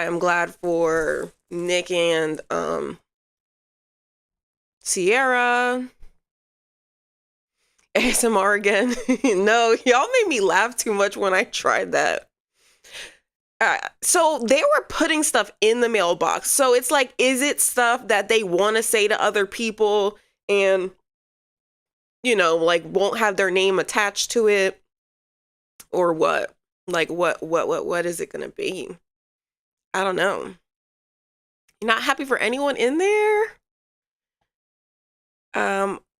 I am glad for Nick and Sierra. ASMR again. No, y'all made me laugh too much when I tried that. So they were putting stuff in the mailbox. So it's like, is it stuff that they want to say to other people and, you know, like won't have their name attached to it, or what? Like what is it gonna be? I don't know. You're not happy for anyone in there?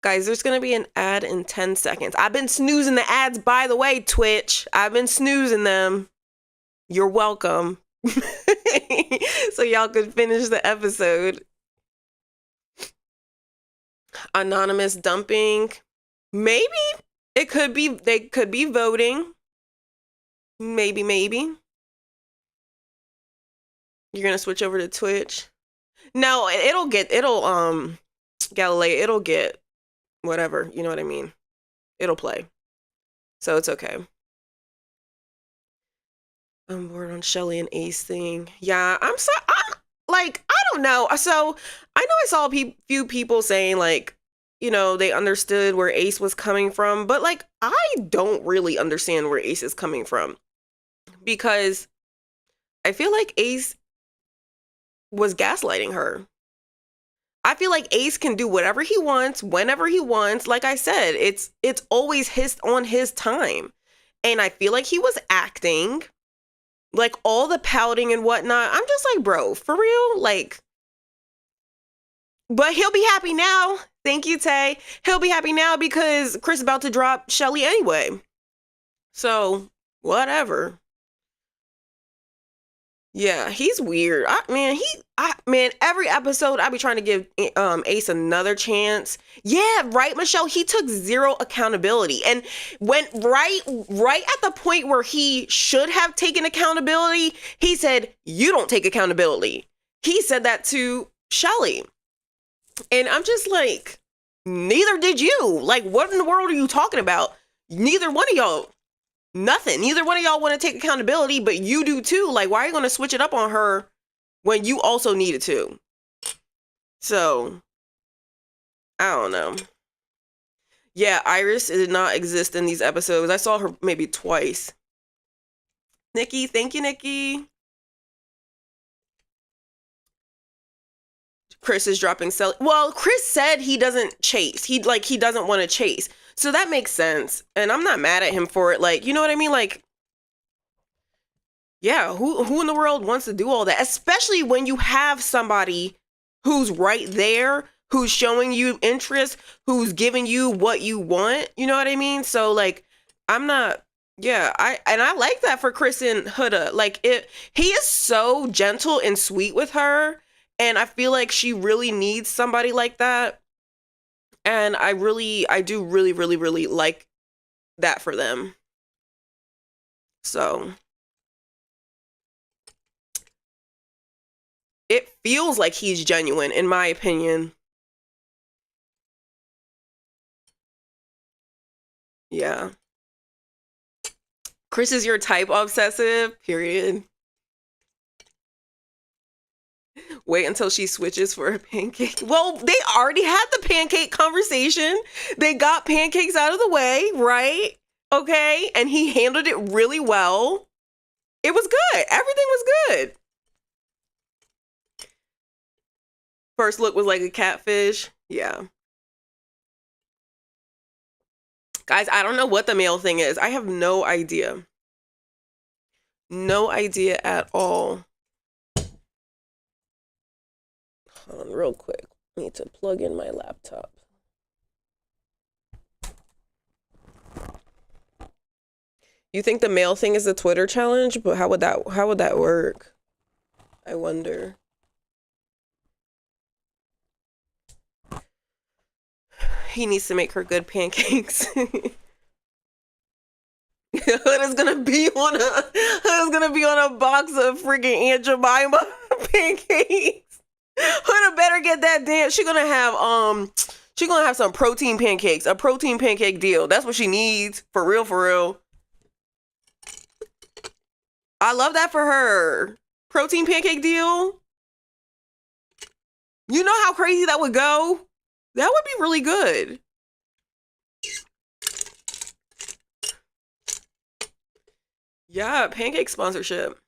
Guys, there's gonna be an ad in 10 seconds. I've been snoozing the ads, by the way, Twitch. I've been snoozing them. You're welcome. So y'all could finish the episode. Anonymous dumping. Maybe it could be, they could be voting. Maybe. You're gonna switch over to Twitch. No, it'll Galileo, it'll get whatever, you know what I mean? It'll play. So it's okay. I'm bored on Shelly and Ace thing. Yeah, I'm like, I don't know. So I know I saw a few people saying like, you know, they understood where Ace was coming from, but like, I don't really understand where Ace is coming from, because I feel like Ace was gaslighting her. I feel like Ace can do whatever he wants, whenever he wants. Like I said, it's always on his time. And I feel like he was acting like all the pouting and whatnot. I'm just like, bro, for real? Like, but he'll be happy now. Thank you, Tay. He'll be happy now because Chris is about to drop Shelly anyway. So, whatever. Yeah, he's weird. Man, every episode I be trying to give Ace another chance. Yeah, right, Michelle. He took zero accountability and went right at the point where he should have taken accountability. He said, "You don't take accountability." He said that to Shelly, and I'm just like, neither did you. Like, what in the world are you talking about? Neither one of y'all. Nothing. Neither one of y'all want to take accountability, but you do too. Like, why are you going to switch it up on her when you also needed to? So, I don't know. Yeah, Iris did not exist in these episodes. I saw her maybe twice. Nikki, thank you, Nikki. Chris is dropping Sally. Well, Chris said he doesn't chase. He doesn't want to chase. So that makes sense. And I'm not mad at him for it. Like, you know what I mean? Like, yeah, who in the world wants to do all that? Especially when you have somebody who's right there, who's showing you interest, who's giving you what you want. You know what I mean? So like, I'm not, yeah, I like that for Chris and Huda. Like, he is so gentle and sweet with her. And I feel like she really needs somebody like that. And I do really like that for them. So it feels like he's genuine, in my opinion. Yeah. Chris is your type obsessive, period. Wait until she switches for a pancake. Well, they already had the pancake conversation. They got pancakes out of the way, right? Okay. And he handled it really well. It was good. Everything was good. First look was like a catfish. Yeah. Guys, I don't know what the male thing is. I have no idea. No idea at all. Hold on real quick. I need to plug in my laptop. You think the mail thing is a Twitter challenge? But how would that work? I wonder. He needs to make her good pancakes. Hood is gonna be on a box of freaking Aunt Jemima pancakes. Hood better get that damn. She's gonna have some protein pancakes, a protein pancake deal. That's what she needs, for real, for real. I love that for her. protein pancake deal. You know how crazy that would go? That would be really good. Yeah, pancake sponsorship.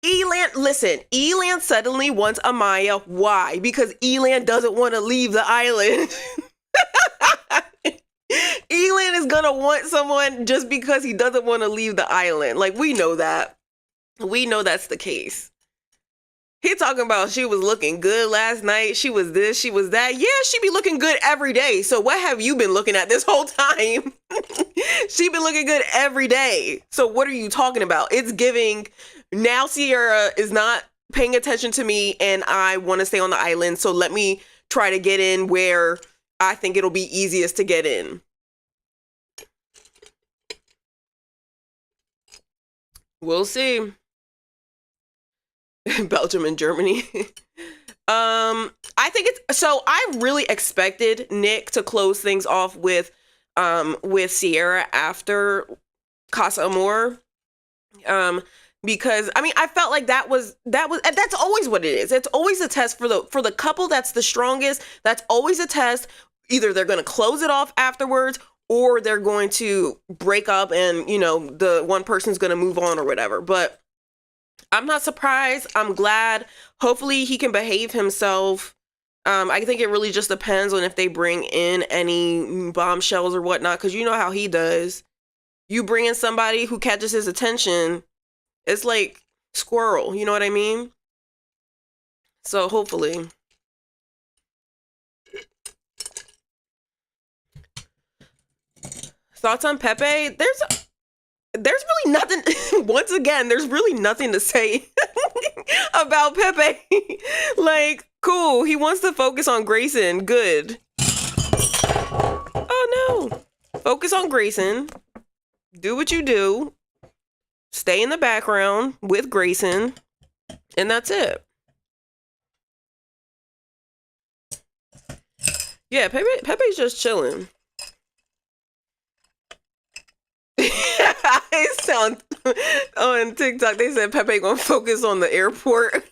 Elan, listen, Elan suddenly wants Amaya. Why? Because Elan doesn't want to leave the island. Elan is gonna want someone just because he doesn't want to leave the island. Like, we know that. We know that's the case. He talking about she was looking good last night. She was this, she was that. Yeah, she be looking good every day. So what have you been looking at this whole time? She been looking good every day. So what are you talking about? It's giving, now Ciara is not paying attention to me and I want to stay on the island. So let me try to get in where I think it'll be easiest to get in. We'll see. Belgium and Germany. I think it's, so I really expected Nick to close things off with Ciara after Casa Amor. Because I mean, I felt like that's always what it is. It's always a test for the couple that's the strongest. That's always a test. Either they're going to close it off afterwards or they're going to break up and, you know, the one person's going to move on or whatever. But I'm not surprised. I'm glad. Hopefully he can behave himself. I think it really just depends on if they bring in any bombshells or whatnot, because you know how he does. You bring in somebody who catches his attention, it's like squirrel, you know what I mean? So hopefully. Thoughts on Pepe? There's really nothing, once again, there's really nothing to say about Pepe. Like, cool, he wants to focus on Grayson, good. Oh no, focus on Grayson. Do what you do. Stay in the background with Grayson, and that's it. Yeah, Pepe's just chilling. I sound on TikTok. They said Pepe gonna focus on the airport.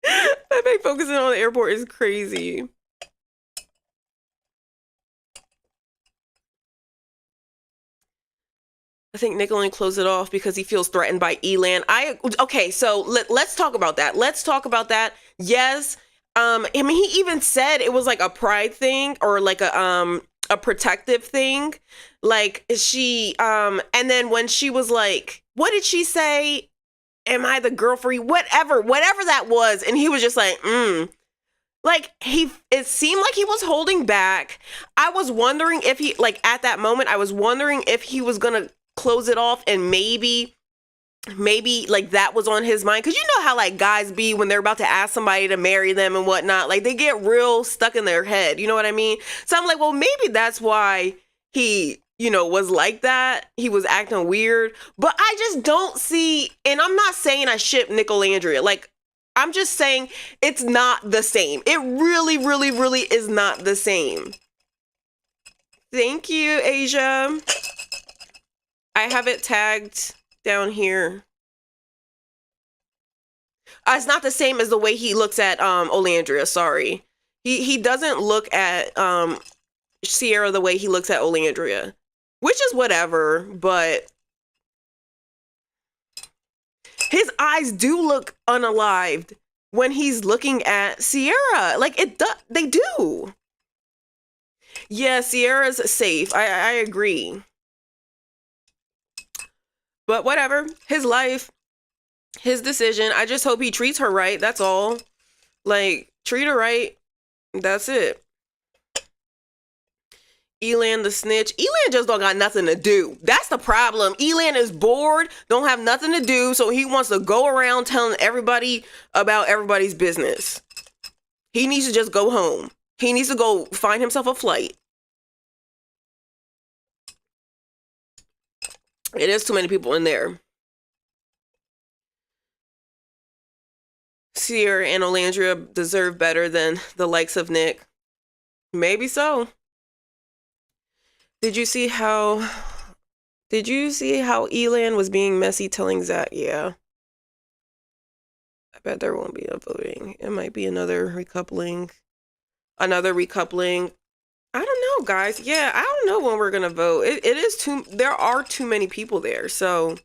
Pepe focusing on the airport is crazy. I think Nick only closed it off because he feels threatened by Elan. Okay, so let's talk about that. Let's talk about that. Yes. I mean, he even said it was like a pride thing or like a protective thing. Like she, and then when she was like, what did she say? Am I the girl for you? Whatever that was. And he was just like, like it seemed like he was holding back. I was wondering if he, like at that moment, I was wondering if he was going to close it off and maybe like that was on his mind. Cause you know how like guys be when they're about to ask somebody to marry them and whatnot, like they get real stuck in their head. You know what I mean? So I'm like, well, maybe that's why he, you know, was like that. He was acting weird, but I just don't see, and I'm not saying I ship Nicolandria. Like, I'm just saying it's not the same. It really, really, really is not the same. Thank you, Asia. I have it tagged down here. It's not the same as the way he looks at Olandria, sorry. He doesn't look at Ciara the way he looks at Olandria, which is whatever, but his eyes do look unalived when he's looking at Ciara. Like they do. Yeah, Ciara's safe. I agree. But whatever, his life, his decision. I just hope he treats her right. That's all. Like, treat her right. That's it. Elan the snitch. Elan just don't got nothing to do. That's the problem. Elan is bored, don't have nothing to do, so he wants to go around telling everybody about everybody's business. He needs to just go home. He needs to go find himself a flight. It is too many people in there. Ciara and Olandria deserve better than the likes of Nick. Maybe so. Did you see how Did you see how Elan was being messy telling Zach? Yeah. I bet there won't be a voting. It might be another recoupling. Another recoupling. I don't know, guys. Yeah, I don't know when we're gonna vote. It is too. There are too many people there, so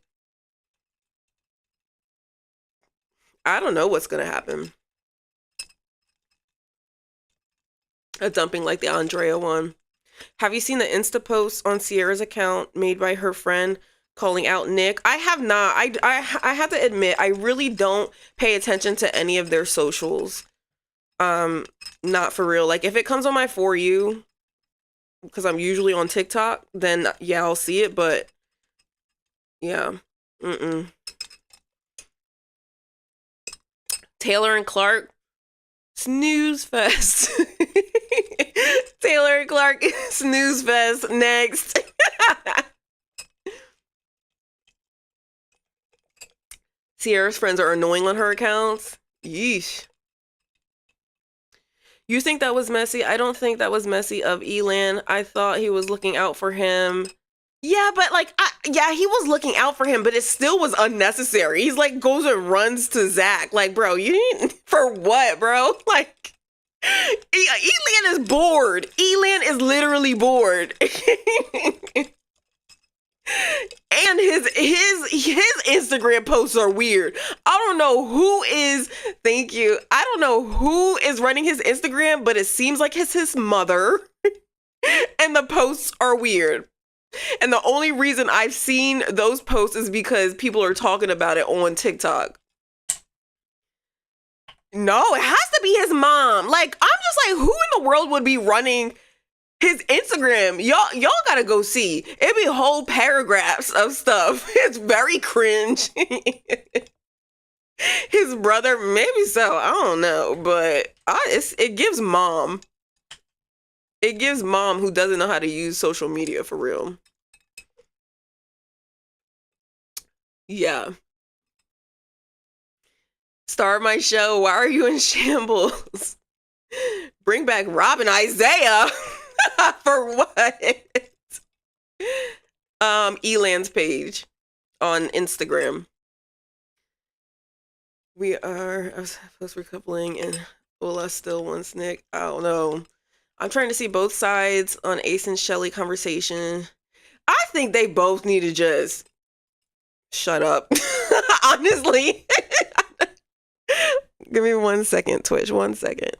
I don't know what's gonna happen. A dumping like the Andrea one. Have you seen the Insta post on Sierra's account made by her friend calling out Nick? I have not. I have to admit, I really don't pay attention to any of their socials. Not for real. Like if it comes on my For You, because I'm usually on TikTok, then yeah, I'll see it. But yeah, Taylor and Clark, snooze fest. Taylor and Clark, snooze fest. Next. Sierra's friends are annoying on her accounts. Yeesh. You think that was messy? I don't think that was messy of Elan. I thought he was looking out for him. Yeah, but like, yeah, he was looking out for him, but it still was unnecessary. He's like goes and runs to Zach. Like, bro, you didn't for what, bro? Like, Elan is bored. Elan is literally bored. And his Instagram posts are weird. I don't know who is, thank you. I don't know who is running his Instagram, but it seems like it's his mother. And the posts are weird. And the only reason I've seen those posts is because people are talking about it on TikTok. No, it has to be his mom. Like, I'm just like, who in the world would be running his Instagram? Y'all gotta go see. It'd be whole paragraphs of stuff. It's very cringe. His brother, maybe so. I don't know, but it gives mom. It gives mom who doesn't know how to use social media for real. Yeah. Start my show. Why are you in shambles? Bring back Rob and Isaiah. For what? Elan's page on Instagram. We are post recoupling and Ola still wants Nick. I don't know. I'm trying to see both sides on Ace and Shelly conversation. I think they both need to just shut up. Honestly. Give me 1 second, Twitch. 1 second.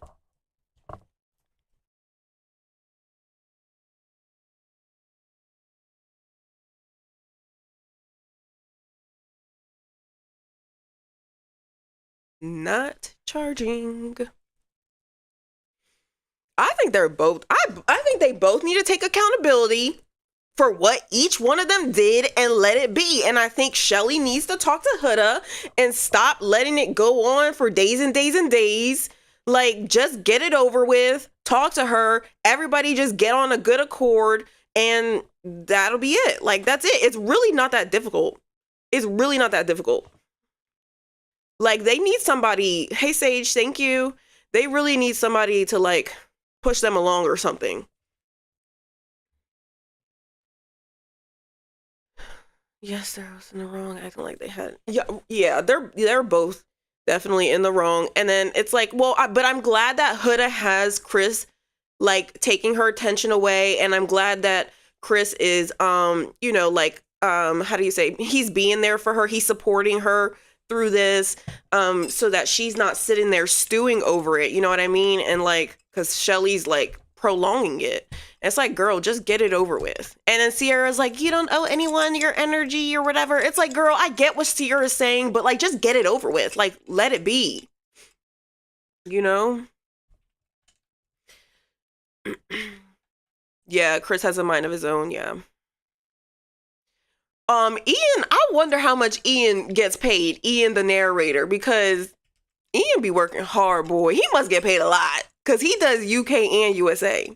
Not charging. I think they're both. I think they both need to take accountability for what each one of them did and let it be. And I think Shelly needs to talk to Huda and stop letting it go on for days and days and days. Like, just get it over with. Talk to her. Everybody just get on a good accord and that'll be it. Like, that's it. It's really not that difficult. It's really not that difficult. Like, they need somebody. Hey, Sage, thank you. They really need somebody to, like, push them along or something. Yes, they're in the wrong, acting like they had. Yeah, they're both definitely in the wrong. And then it's like, well, but I'm glad that Huda has Chris, like, taking her attention away, and I'm glad that Chris is, you know, like, how do you say? He's being there for her. He's supporting her through this, so that she's not sitting there stewing over it. You know what I mean? And like, because Shelly's like prolonging it. It's like, girl, just get it over with. And then Sierra's like, you don't owe anyone your energy or whatever. It's like, girl, I get what Sierra's saying, but like, just get it over with. Like, let it be. You know? Yeah, Chris has a mind of his own. Yeah. Ian, I wonder how much Ian gets paid. Ian, the narrator, because Ian be working hard, boy. He must get paid a lot because he does UK and USA.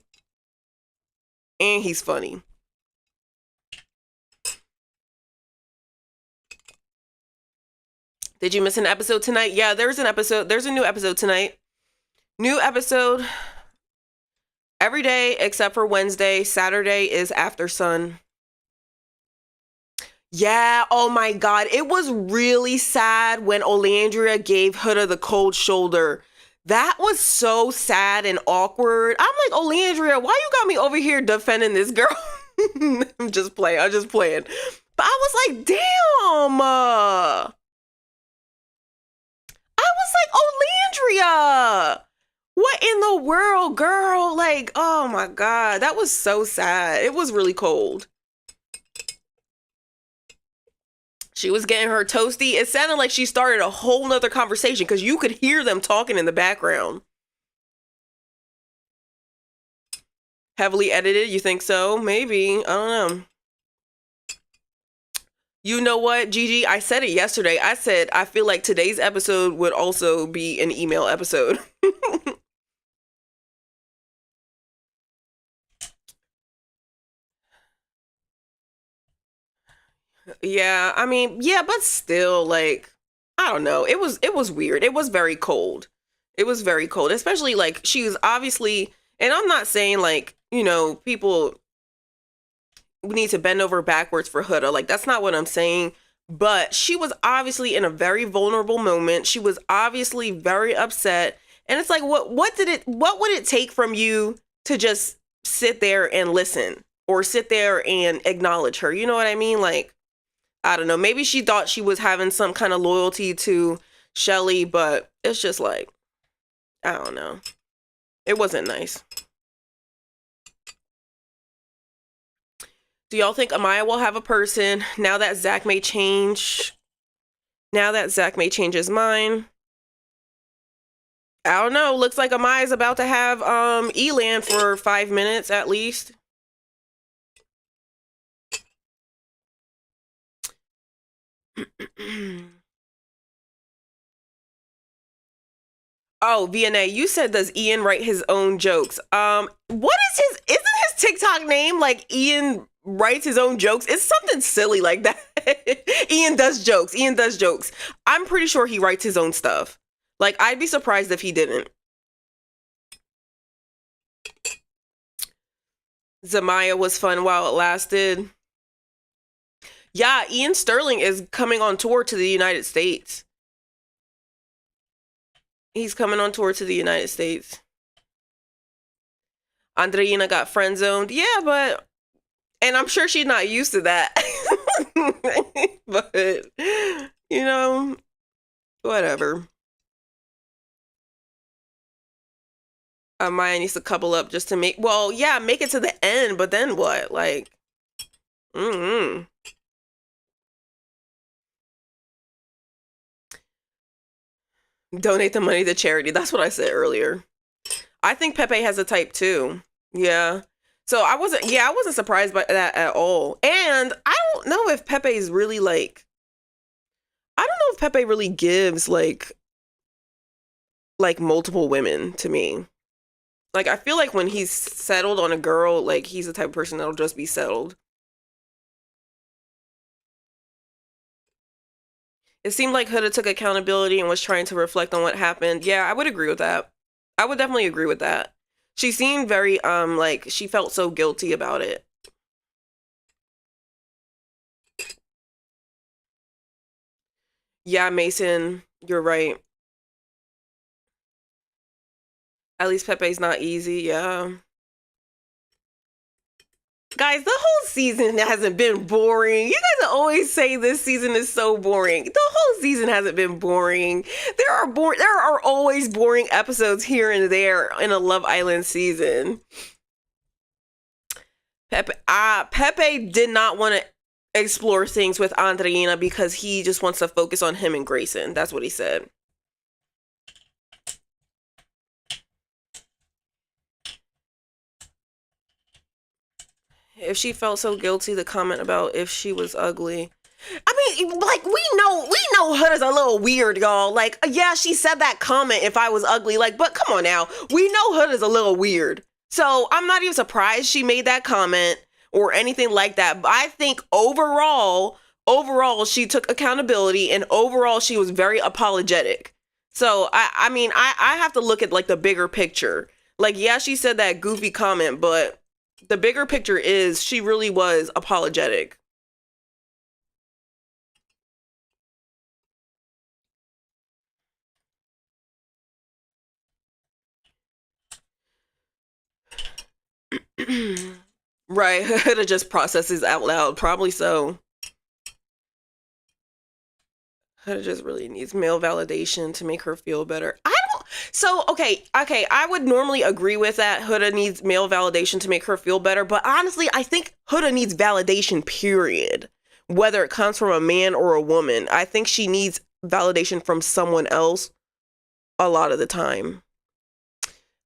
And he's funny. Did you miss an episode tonight? Yeah, there's an episode. There's a new episode tonight. New episode every day except for Wednesday. Saturday is After Sun. Yeah, oh my God. It was really sad when Olandria gave Huda the cold shoulder. That was so sad and awkward. I'm like, Olandria, why you got me over here defending this girl? I'm just playing. I'm just playing. But I was like, damn. I was like, Olandria, what in the world, girl? Like, oh my God. That was so sad. It was really cold. She was getting her toasty. It sounded like she started a whole nother conversation because you could hear them talking in the background. Heavily edited, you think so? Maybe. I don't know. You know what, Gigi? I said it yesterday. I said I feel like today's episode would also be an email episode. Yeah, I mean, yeah, but still, like, I don't know. It was weird. It was very cold. It was very cold, especially like she was obviously, and I'm not saying like, people need to bend over backwards for Huda. Like that's not what I'm saying. But she was obviously in a very vulnerable moment. She was obviously very upset. And it's like what would it take from you to just sit there and listen or sit there and acknowledge her? You know what I mean? Like I don't know. Maybe she thought she was having some kind of loyalty to Shelly, but it's just like, I don't know. It wasn't nice. Do y'all think Amaya will have a person now that Zach may change? Now that Zach may change his mind? I don't know. Looks like Amaya's about to have Elan for 5 minutes at least. Oh, VNA, you said does Ian write his own jokes? What is isn't his TikTok name like Ian writes his own jokes? It's something silly like that. Ian does jokes. Ian does jokes. I'm pretty sure he writes his own stuff. Like I'd be surprised if he didn't. Zamaya was fun while it lasted. Yeah, Ian Sterling is coming on tour to the United States. He's coming on tour to the United States. Andreina got friend zoned. Yeah, but and I'm sure she's not used to that. But whatever. Maya needs to couple up just to make it to the end, but then what? Like, donate the money to charity. That's what I said earlier. I think Pepe has a type too. Yeah. So I wasn't surprised by that at all. And I don't know if Pepe's really like, I don't know if Pepe really gives like multiple women to me. Like I feel like when he's settled on a girl, like he's the type of person that'll just be settled. It seemed like Huda took accountability and was trying to reflect on what happened. Yeah, I would agree with that. I would definitely agree with that. She seemed very like she felt so guilty about it. Yeah, Mason, you're right. At least Pepe's not easy, yeah. Guys, the whole season hasn't been boring. You guys always say this season is so boring. The whole season hasn't been boring. There are always boring episodes here and there in a Love Island season. Pepe did not want to explore things with Andreina because he just wants to focus on him and Grayson. That's what he said. If she felt so guilty, the comment about if she was ugly. I mean, like we know Huda's a little weird, y'all. Like, yeah, she said that comment if I was ugly. Like, but come on now, we know Huda's a little weird. So I'm not even surprised she made that comment or anything like that. But I think overall, she took accountability and overall she was very apologetic. So I mean, I have to look at like the bigger picture. Like, yeah, she said that goofy comment, but the bigger picture is she really was apologetic. Right. Huda just processes out loud. Probably so. Huda just really needs male validation to make her feel better. I don't. So, okay. I would normally agree with that. Huda needs male validation to make her feel better. But honestly, I think Huda needs validation, period. Whether it comes from a man or a woman. I think she needs validation from someone else a lot of the time.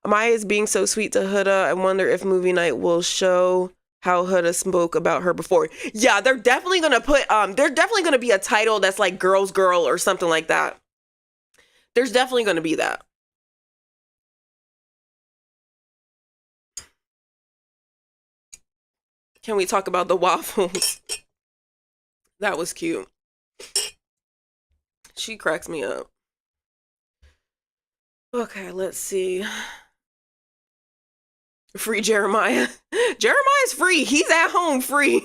Maya is being so sweet to Huda. I wonder if movie night will show how Huda spoke about her before. Yeah, they're definitely gonna put there's definitely gonna be a title that's like Girl's Girl or something like that. There's definitely gonna be that. Can we talk about the waffles? That was cute. She cracks me up. Okay, let's see. Free Jeremiah. Jeremiah's free. He's at home free.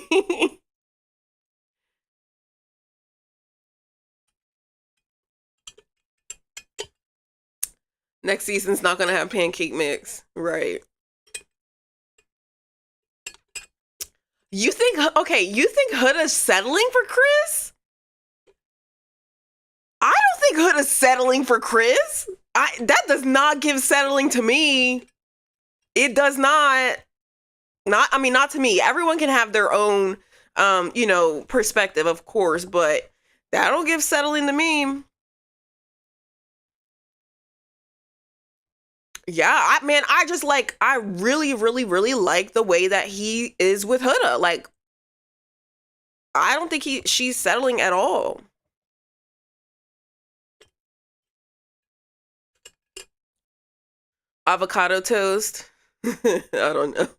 Next season's not gonna have pancake mix. Right. You think Huda's settling for Chris? I don't think Huda's settling for Chris. That does not give settling to me. It does not. Not to me. Everyone can have their own perspective, of course, but that don't give settling to me. Yeah, I really, really, really like the way that he is with Huda. Like, I don't think she's settling at all. Avocado toast. I don't know.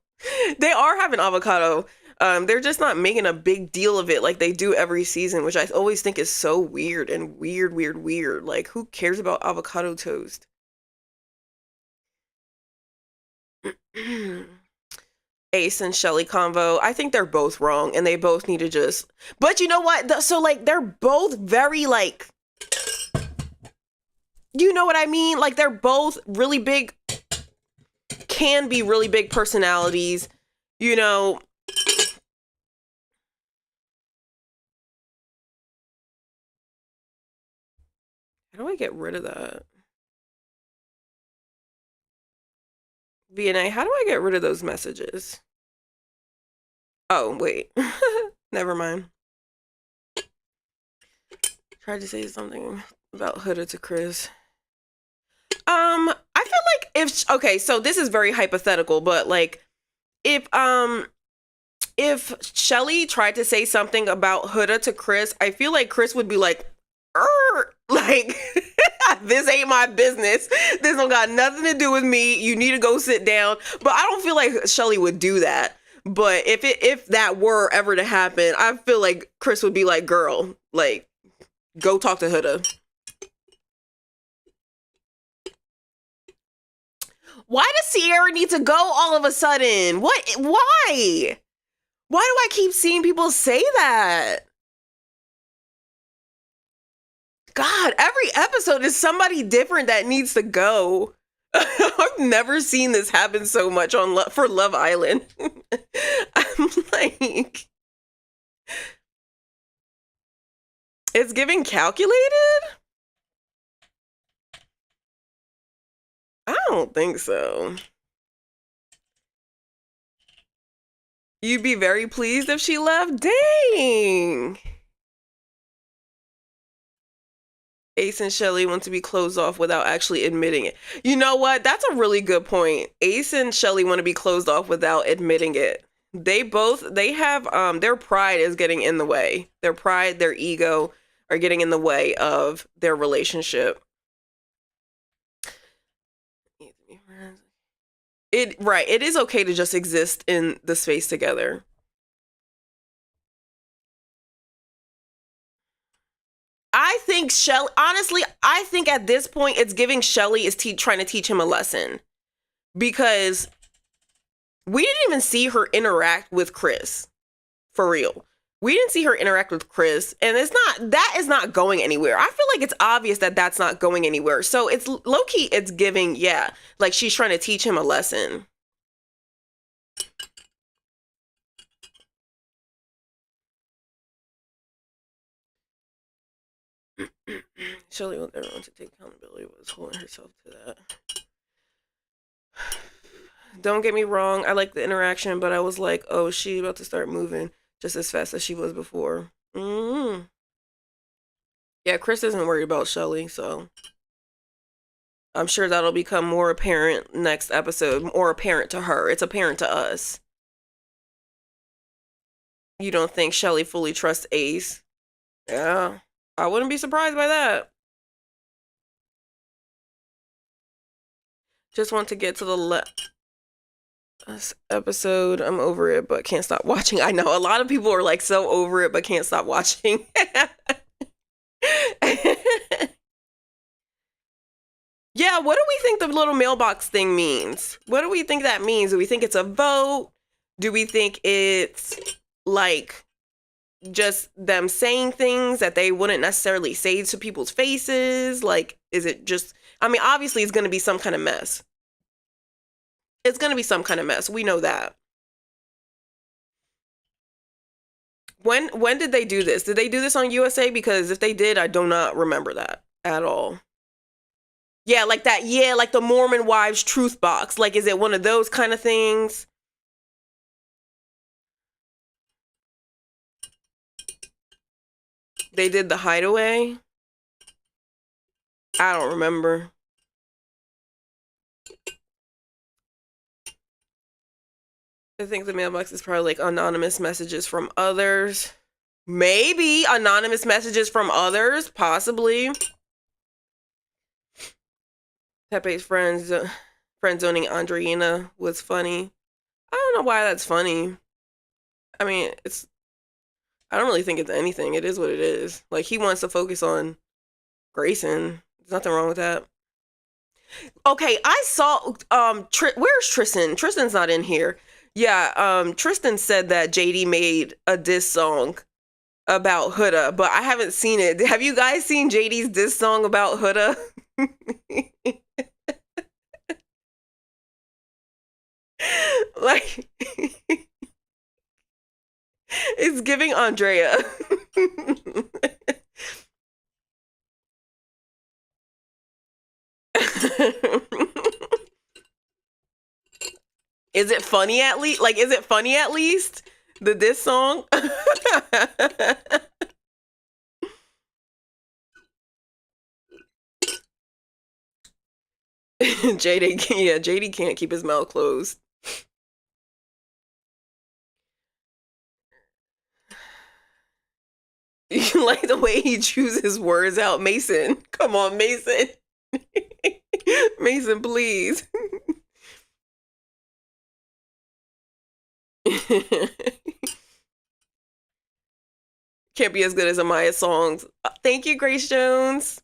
They are having avocado. They're just not making a big deal of it like they do every season, which I always think is so weird and weird. Like, who cares about avocado toast? Ace and Shelly convo. I think they're both wrong and they both need to just. But you know what? So like they're both very like. You know what I mean? Like they're both really big. Can be really big personalities. You know. How do I get rid of that? VNA, how do I get rid of those messages? Oh, wait. Never mind. Tried to say something about Huda to Chris. I feel like so this is very hypothetical, but like if Shelly tried to say something about Huda to Chris, I feel like Chris would be like, like this ain't my business. This don't got nothing to do with me. You need to go sit down. But I don't feel like Shelly would do that. But if that were ever to happen, I feel like Chris would be like, girl, like, go talk to Huda. Why does Sierra need to go all of a sudden? What? Why? Why do I keep seeing people say that? God, every episode is somebody different that needs to go. I've never seen this happen so much for Love Island. I'm like, it's giving calculated? I don't think so. You'd be very pleased if she left? Dang. Ace and Shelly want to be closed off without actually admitting it. You know what? That's a really good point. Ace and Shelly want to be closed off without admitting it. They have their pride is getting in the way. Their pride, their ego are getting in the way of their relationship. It is okay to just exist in the space together. I think honestly, I think at this point it's giving Shelly is trying to teach him a lesson, because we didn't even see her interact with Chris. For real. We didn't see her interact with Chris, and that is not going anywhere. I feel like it's obvious that that's not going anywhere. So it's low-key, it's giving, like she's trying to teach him a lesson. Shelly will never want to take accountability, but was holding herself to that. Don't get me wrong, I like the interaction, but I was like, oh, she about to start moving just as fast as she was before. Mm-hmm. Yeah, Chris isn't worried about Shelly, so I'm sure that'll become more apparent next episode, more apparent to her. It's apparent to us. You don't think Shelly fully trusts Ace? Yeah, I wouldn't be surprised by that. Just want to get to the this episode. I'm over it, but can't stop watching. I know a lot of people are like so over it, but can't stop watching. Yeah, what do we think the little mailbox thing means? What do we think that means? Do we think it's a vote? Do we think it's like just them saying things that they wouldn't necessarily say to people's faces? Like, is it just, I mean, obviously it's going to be some kind of mess. It's going to be some kind of mess. We know that. When did they do this? Did they do this on USA? Because if they did, I do not remember that at all. Yeah, like that. Yeah, like the Mormon Wives Truth Box. Like, is it one of those kind of things? They did the Hideaway. I don't remember. I think the mailbox is probably like anonymous messages from others. Maybe anonymous messages from others, possibly. Pepe's friend zoning Andreina was funny. I don't know why that's funny. I mean, I don't really think it's anything. It is what it is. Like, he wants to focus on Grayson. There's nothing wrong with that. Okay, I saw, where's Tristan? Tristan's not in here. Yeah, Tristan said that JD made a diss song about Huda, but I haven't seen it. Have you guys seen JD's diss song about Huda? Like, it's giving Andrea. Is it funny at least? Like, is it funny at least? The diss song? JD can't keep his mouth closed. You like the way he chooses words out, Mason. Come on, Mason. Mason, please. Can't be as good as Amaya's songs. Thank you, Grace Jones.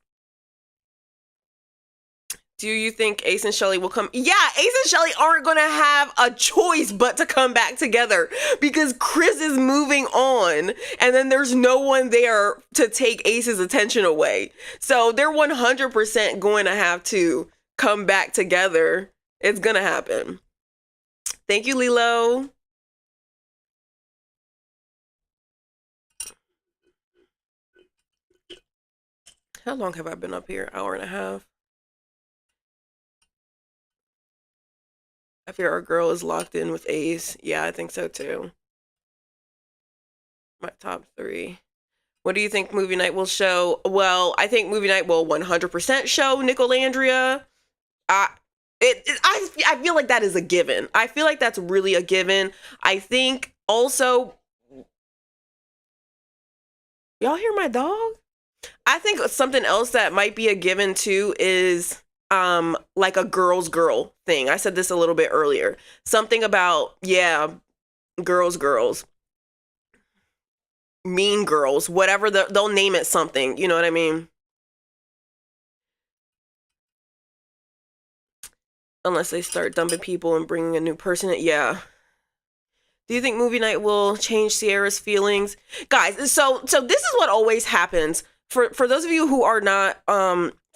Do you think Ace and Shelly will come? Yeah, Ace and Shelly aren't going to have a choice but to come back together because Chris is moving on and then there's no one there to take Ace's attention away. So they're 100% going to have to come back together. It's going to happen. Thank you, Lilo. How long have I been up here? Hour and a half. I fear our girl is locked in with Ace. Yeah, I think so too. My top 3. What do you think movie night will show? Well, I think movie night will 100% show Nicolandria. I feel like that is a given. I feel like that's really a given. I think also, y'all hear my dog? I think something else that might be a given too is like a girl's girl thing. I said this a little bit earlier. Something about, yeah, girls, mean girls, whatever, they'll name it something. You know what I mean? Unless they start dumping people and bringing a new person in. Yeah. Do you think movie night will change Sierra's feelings? Guys, so this is what always happens. For those of you who are not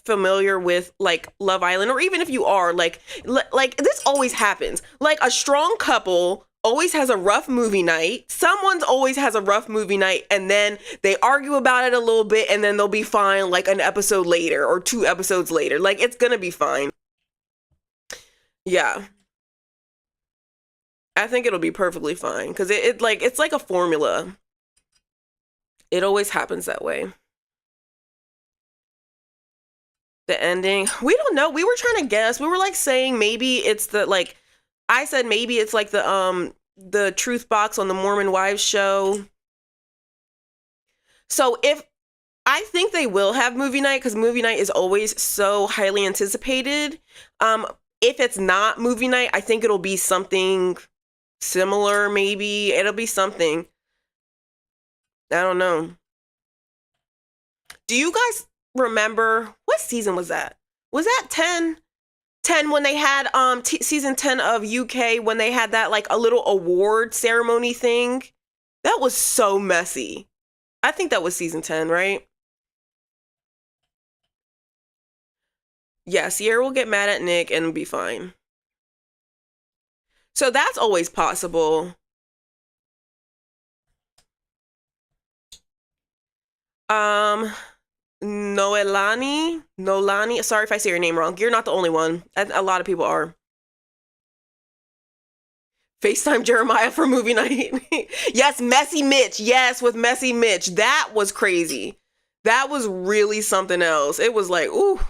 familiar with like Love Island, or even if you are, like this always happens. Like a strong couple always has a rough movie night. Someone's always has a rough movie night, and then they argue about it a little bit, and then they'll be fine like an episode later or 2 episodes later. Like, it's gonna be fine. Yeah. I think it'll be perfectly fine because it's like a formula. It always happens that way. The ending, we don't know. We were trying to guess. We were like saying maybe it's the like I said maybe it's like the truth box on the Mormon Wives show. So if I think they will have movie night because movie night is always so highly anticipated. If it's not movie night, I think it'll be something similar. Maybe it'll be something. I don't know. Do you guys remember what season was that? Was that 10? 10 when they had season 10 of UK when they had that like a little award ceremony thing? That was so messy. I think that was season 10, right? Yeah, Sierra will get mad at Nick and be fine. So that's always possible. Nolani. Sorry if I say your name wrong. You're not the only one. A lot of people are. FaceTime Jeremiah for movie night. Yes, Messy Mitch. Yes, with Messy Mitch. That was crazy. That was really something else. It was like, ooh,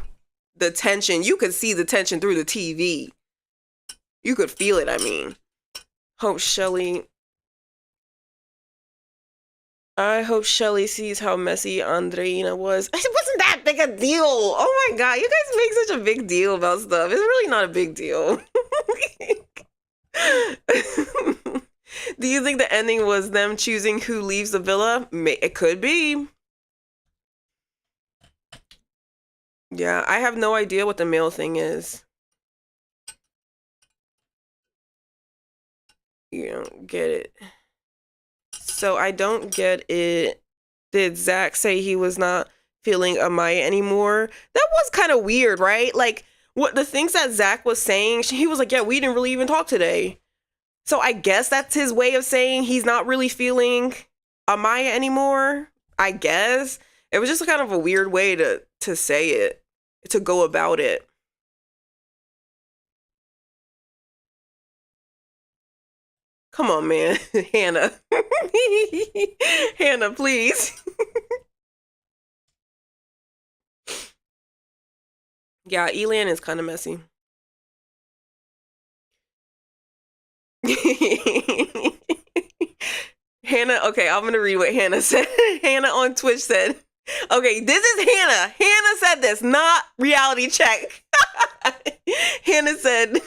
the tension. You could see the tension through the TV. You could feel it, I mean. Hope Shelly. I hope Shelly sees how messy Andreina was. It wasn't that big a deal. Oh my God. You guys make such a big deal about stuff. It's really not a big deal. Do you think the ending was them choosing who leaves the villa? It could be. Yeah, I have no idea what the male thing is. You don't get it. So I don't get it. Did Zach say he was not feeling Amaya anymore? That was kind of weird, right? Like, what the things that Zach was saying, he was like, yeah, we didn't really even talk today. So I guess that's his way of saying he's not really feeling Amaya anymore. I guess. It was just kind of a weird way to say it, to go about it. Come on, man. Hannah. Hannah, please. Yeah, Elan is kind of messy. Hannah, okay, I'm gonna read what Hannah said. Hannah on Twitch said, okay, this is Hannah. Hannah said this, not reality check. Hannah said,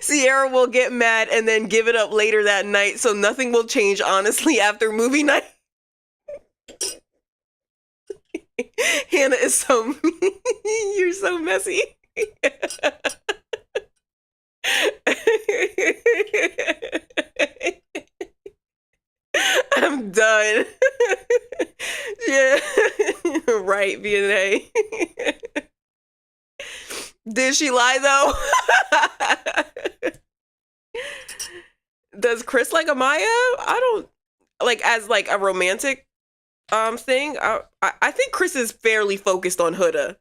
Sierra will get mad and then give it up later that night, so nothing will change, honestly, after movie night. Hannah is so you're so messy. I'm done. Yeah. Right, V&A. Did she lie though? Does Chris like Amaya? I don't like as like a romantic thing. I think Chris is fairly focused on Huda.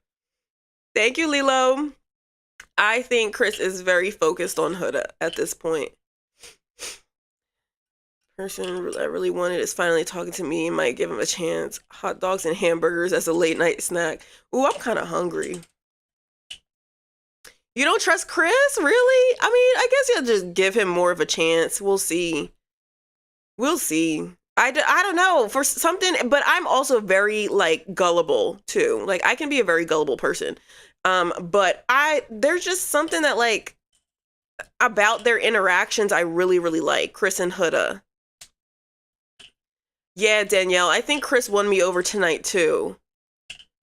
Thank you, Lilo. I think Chris is very focused on Huda at this point. Person I really wanted is finally talking to me and might give him a chance. Hot dogs and hamburgers as a late night snack. Ooh, I'm kind of hungry. You don't trust Chris? Really? I mean, I guess you'll just give him more of a chance. We'll see. We'll see. I don't know. For something, but I'm also very, like, gullible, too. Like, I can be a very gullible person. But there's just something that, like, about their interactions I really, really like. Chris and Huda. Yeah, Danielle, I think Chris won me over tonight, too.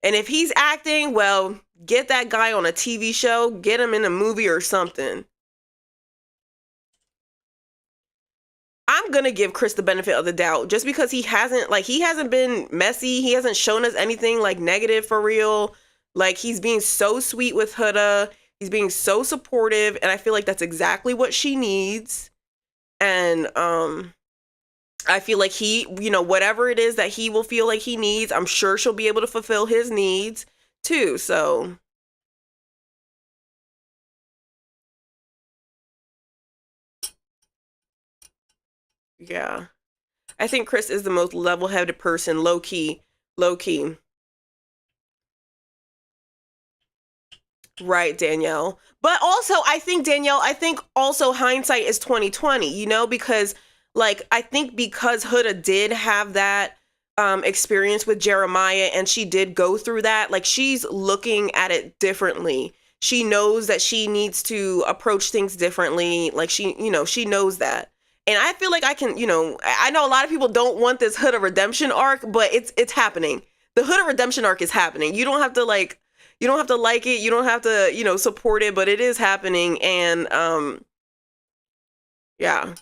And if he's acting, well, get that guy on a TV show, get him in a movie or something. I'm going to give Chris the benefit of the doubt just because he hasn't been messy. He hasn't shown us anything like negative for real. Like he's being so sweet with Huda. He's being so supportive. And I feel like that's exactly what she needs. And I feel like he, whatever it is that he will feel like he needs, I'm sure she'll be able to fulfill his needs too. So yeah. I think Chris is the most level-headed person, low key, low key. Right, Danielle. But also, I think also hindsight is 2020, because like I think because Huda did have that experience with Jeremiah and she did go through that, like she's looking at it differently. She knows that she needs to approach things differently. Like she knows that. And I feel like I know a lot of people don't want this Huda redemption arc, but it's happening. The Huda redemption arc is happening. You don't have to like it, you don't have to, support it, but it is happening. And yeah.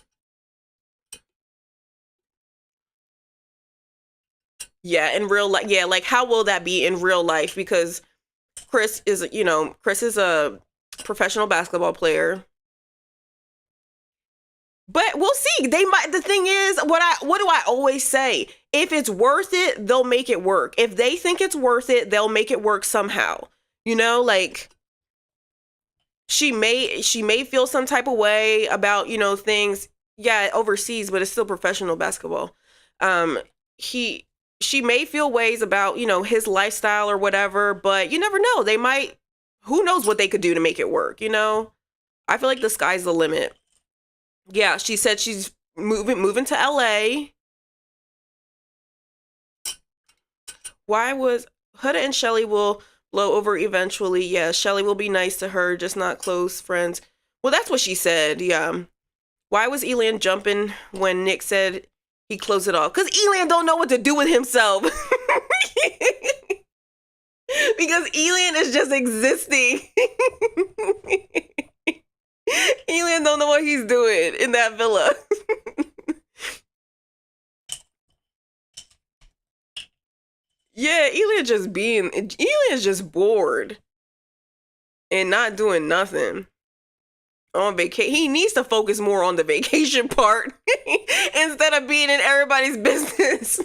Yeah, in real life. Yeah, like how will that be in real life? Because Chris is a professional basketball player. But we'll see. The thing is, what do I always say? If it's worth it, they'll make it work. If they think it's worth it, they'll make it work somehow. Like she may feel some type of way about, things, yeah, overseas, but it's still professional basketball. He She may feel ways about, his lifestyle or whatever, but you never know. They might, who knows what they could do to make it work, I feel like the sky's the limit. Yeah, she said she's moving to LA. Why was Huda and Shelly will blow over eventually? Yeah, Shelly will be nice to her, just not close friends. Well, that's what she said. Yeah. Why was Elan jumping when Nick said he closed it off? Because Elan don't know what to do with himself. Because Elan is just existing. Elan don't know what he's doing in that villa. Yeah, Elan is just bored and not doing nothing on vacation. He needs to focus more on the vacation part instead of being in everybody's business.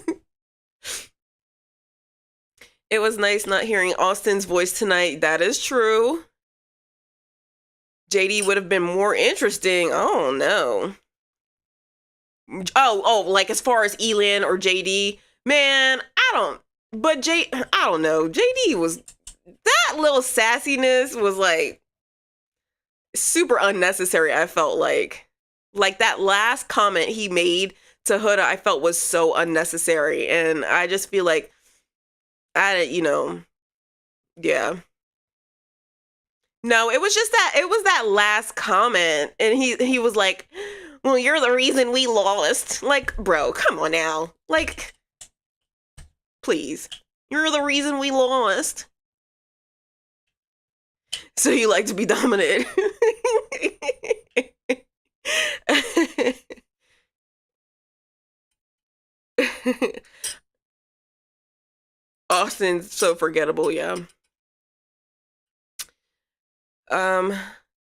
It was nice not hearing Austin's voice tonight. That is true. JD would have been more interesting. Oh no. Oh, like as far as Elan or JD, man, I don't know. JD was, that little sassiness was like super unnecessary. I felt like that last comment he made to Huda, I felt was so unnecessary. And I just feel like yeah. No, it was that last comment. And he was like, well, you're the reason we lost. Like, bro, come on now. Like, please. You're the reason we lost. So you like to be dominated. Austin's so forgettable, yeah.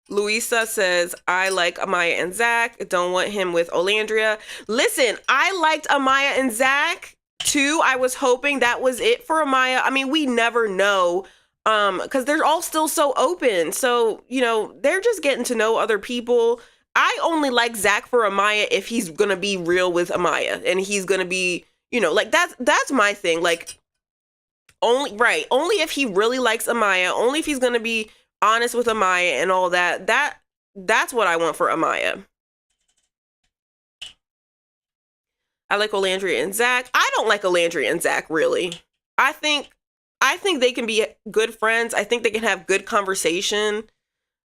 Luisa says, I like Amaya and Zach. Don't want him with Olandria. Listen, I liked Amaya and Zach too. I was hoping that was it for Amaya. I mean, we never know. Because they're all still so open. So, they're just getting to know other people. I only like Zach for Amaya if he's gonna be real with Amaya and he's gonna be, like that's my thing. Like only if he really likes Amaya, only if he's gonna be honest with Amaya and all that. That's what I want for Amaya. I like Olandria and Zach. I don't like Olandria and Zach, really. I think they can be good friends. I think they can have good conversation,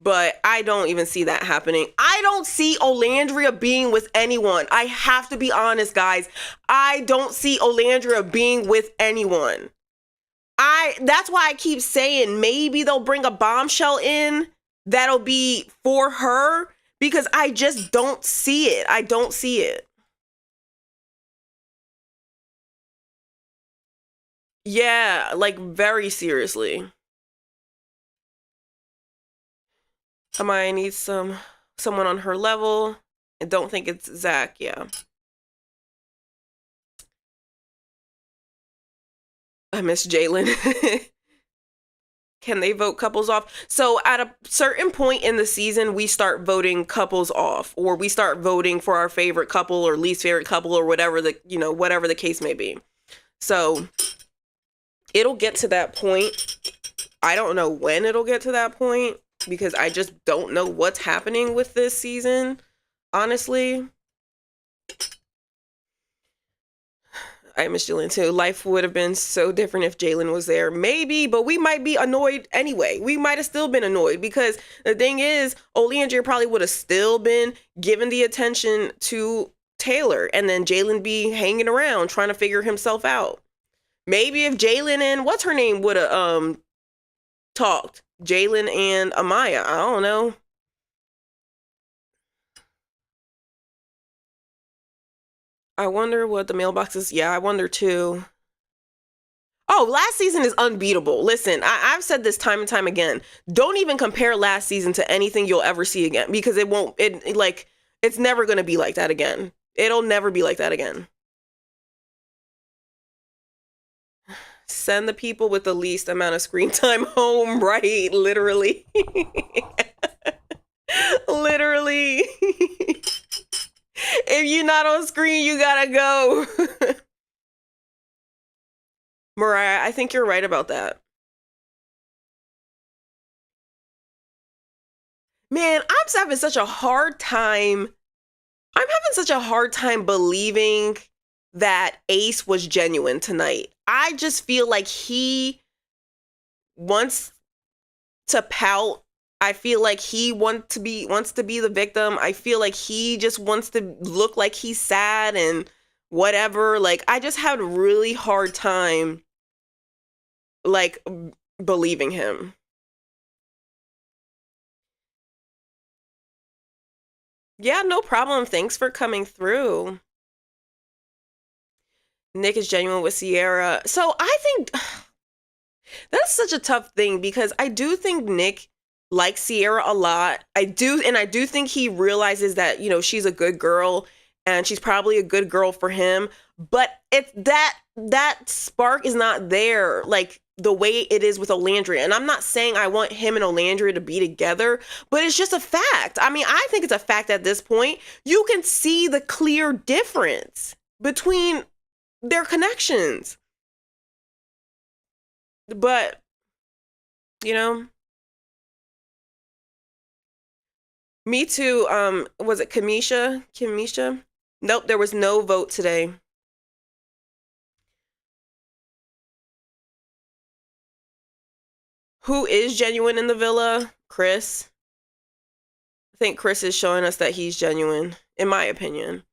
but I don't even see that happening. I don't see Olandria being with anyone. I have to be honest, guys. I don't see Olandria being with anyone. That's why I keep saying maybe they'll bring a bombshell in that'll be for her, because I just don't see it. I don't see it. Yeah, like very seriously. Amaya needs someone on her level. I don't think it's Zach. Yeah. I miss Jalen. Can they vote couples off? So at a certain point in the season, we start voting couples off, or we start voting for our favorite couple or least favorite couple, or whatever whatever the case may be. So it'll get to that point. I don't know when it'll get to that point because I just don't know what's happening with this season, honestly. I miss Jalen too. Life would have been so different if Jalen was there. Maybe, but we might be annoyed anyway. We might have still been annoyed because the thing is, Oleandria probably would have still been giving the attention to Taylor, and then Jalen be hanging around trying to figure himself out. Maybe if Jalen and what's her name would have talked, Jalen and Amaya, I don't know. I wonder what the mailbox is. Yeah, I wonder too. Oh, last season is unbeatable. Listen, I've said this time and time again. Don't even compare last season to anything you'll ever see again because it won't, it's never going to be like that again. It'll never be like that again. Send the people with the least amount of screen time home, right? Literally. Literally. If you're not on screen, you gotta go. Mariah, I think you're right about that. Man, I'm having such a hard time. I'm having such a hard time believing that Ace was genuine tonight. I just feel like he wants to pout. I feel like he wants to be the victim. I feel like he just wants to look like he's sad and whatever. Like I just had a really hard time like believing him. Yeah, no problem. Thanks for coming through. Nick is genuine with Sierra. So I think that's such a tough thing because I do think Nick likes Sierra a lot. I do think he realizes that, she's a good girl and she's probably a good girl for him, but it's that spark is not there like the way it is with Olandria. And I'm not saying I want him and Olandria to be together, but it's just a fact. I mean, I think it's a fact at this point. You can see the clear difference between their connections. But, me too. Was it Kamisha? Kamisha? Nope, there was no vote today. Who is genuine in the villa? Chris. I think Chris is showing us that he's genuine, in my opinion.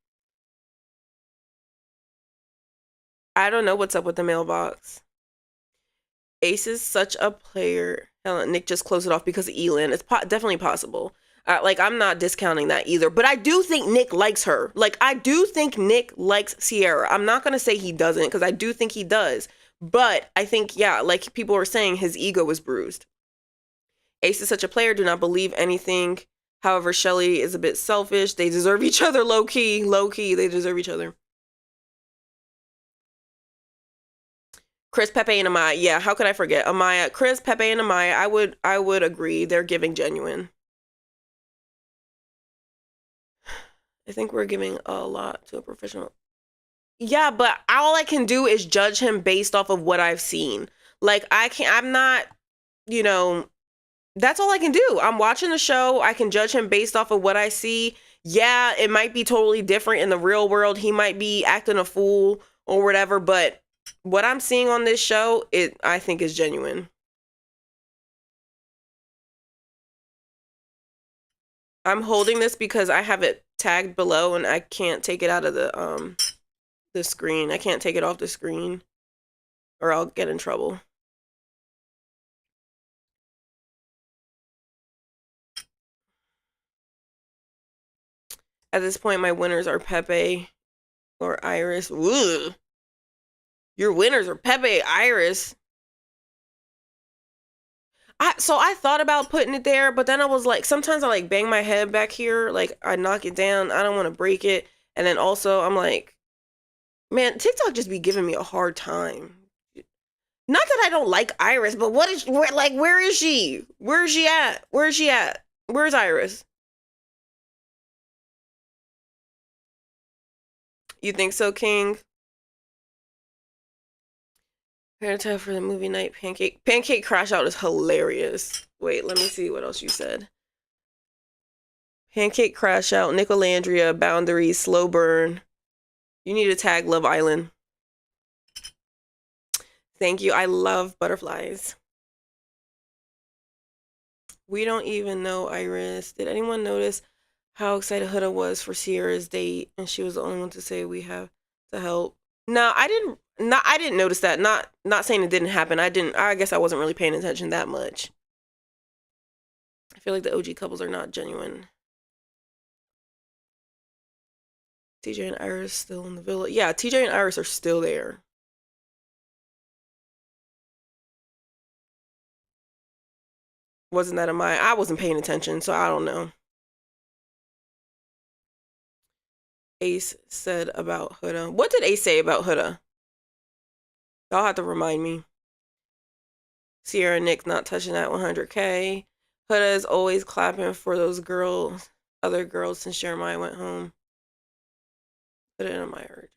I don't know what's up with the mailbox. Ace is such a player. Nick just closed it off because of Elin. It's definitely possible. I'm not discounting that either. But I do think Nick likes her. I do think Nick likes Sierra. I'm not going to say he doesn't because I do think he does. But I think, yeah, like people were saying, his ego was bruised. Ace is such a player. Do not believe anything. However, Shelly is a bit selfish. They deserve each other low-key. Low-key, they deserve each other. Chris, Pepe, and Amaya. Yeah, how could I forget? Amaya, Chris, Pepe, and Amaya. I would agree. They're giving genuine. I think we're giving a lot to a professional. Yeah, but all I can do is judge him based off of what I've seen. I'm not, that's all I can do. I'm watching the show. I can judge him based off of what I see. Yeah, it might be totally different in the real world. He might be acting a fool or whatever, but what I'm seeing on this show, I think is genuine. I'm holding this because I have it tagged below and I can't take it out of the screen. I can't take it off the screen or I'll get in trouble. At this point, my winners are Pepe or Iris. Ugh. Your winners are Pepe, Iris. I thought about putting it there, but then I was like, sometimes I like bang my head back here, like I knock it down. I don't want to break it, and then also I'm like, man, TikTok just be giving me a hard time. Not that I don't like Iris, but where is she? Where is she at? Where is she at? Where's Iris? You think so, King? Prepare for the movie night pancake crash out is hilarious. Wait, let me see what else you said. Pancake crash out, Nicolandria, boundaries, slow burn. You need to tag Love Island. Thank you. I love butterflies. We don't even know Iris. Did anyone notice how excited Huda was for Sierra's date? And she was the only one to say we have to help. No, I didn't. I didn't notice that. Not saying it didn't happen. I guess I wasn't really paying attention that much. I feel like the OG couples are not genuine. TJ and Iris still in the villa. Yeah, TJ and Iris are still there. Wasn't that I wasn't paying attention, so I don't know. Ace said about Huda. What did Ace say about Huda? Y'all have to remind me. Sierra and Nick not touching that 100K. Huda is always clapping for those girls, other girls since Jeremiah went home. Put it in my heart.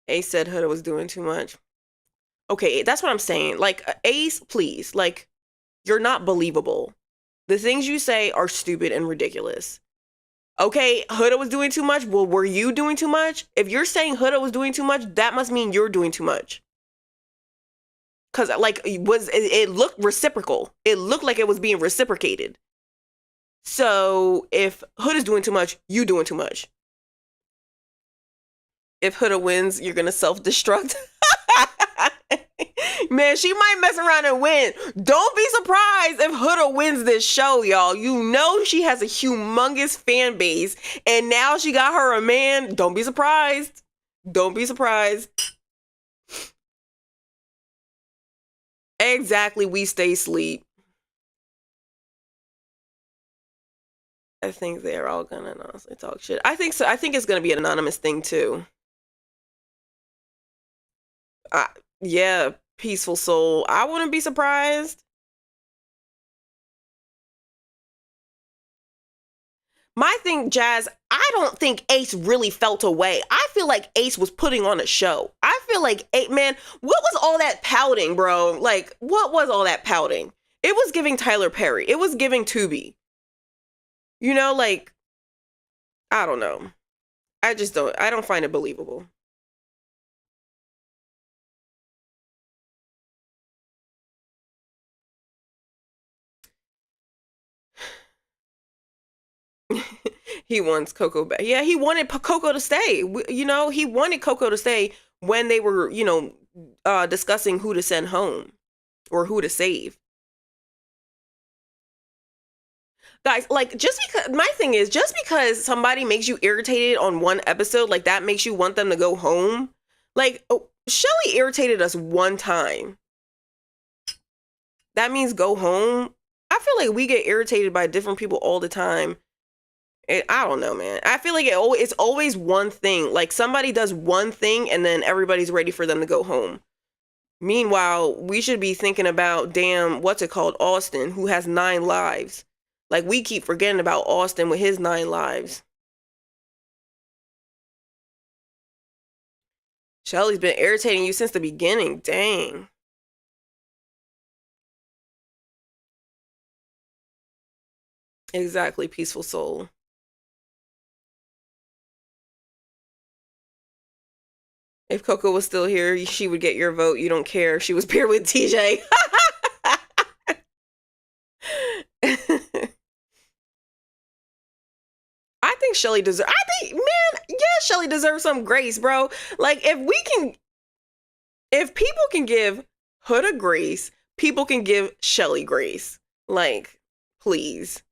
Ace said Huda was doing too much. Okay, that's what I'm saying. Like, Ace, please. Like, you're not believable. The things you say are stupid and ridiculous. Okay, Huda was doing too much. Well, were you doing too much? If you're saying Huda was doing too much, that must mean you're doing too much. Because, like, it looked reciprocal. It looked like it was being reciprocated. So, if Huda's doing too much, you doing too much. If Huda wins, you're going to self-destruct. Man, she might mess around and win. Don't be surprised if Huda wins this show, y'all. You know she has a humongous fan base, and now she got her a man. Don't be surprised. Don't be surprised. Exactly, we stay asleep. I think they're all gonna honestly talk shit. I think so. I think it's gonna be an anonymous thing too. Yeah, peaceful soul. I wouldn't be surprised. My thing, Jazz, I don't think Ace really felt away. I feel like Ace was putting on a show. I feel like, man, what was all that pouting, bro? Like, what was all that pouting? It was giving Tyler Perry. It was giving Tubi. You know, like, I don't know. I don't find it believable. He wants Coco back. Yeah, he wanted Coco to stay. You know, he wanted Coco to stay when they were, you know, discussing who to send home or who to save. Guys, like, just because my thing is, just because somebody makes you irritated on one episode, like that makes you want them to go home. Like, Shelly irritated us one time. That means go home. I feel like we get irritated by different people all the time. I don't know, man. I feel like it's always one thing. Like, somebody does one thing and then everybody's ready for them to go home. Meanwhile, we should be thinking about, damn, what's it called? Austin, who has 9 lives. Like, we keep forgetting about Austin with his 9 lives. Shelly's been irritating you since the beginning. Dang. Exactly, peaceful soul. If Coco was still here, she would get your vote. You don't care if she was paired with TJ. I think Shelly deserves. I think, man, yeah, Shelly deserves some grace, bro. Like, if people can give Huda grace, people can give Shelly grace. Like, please.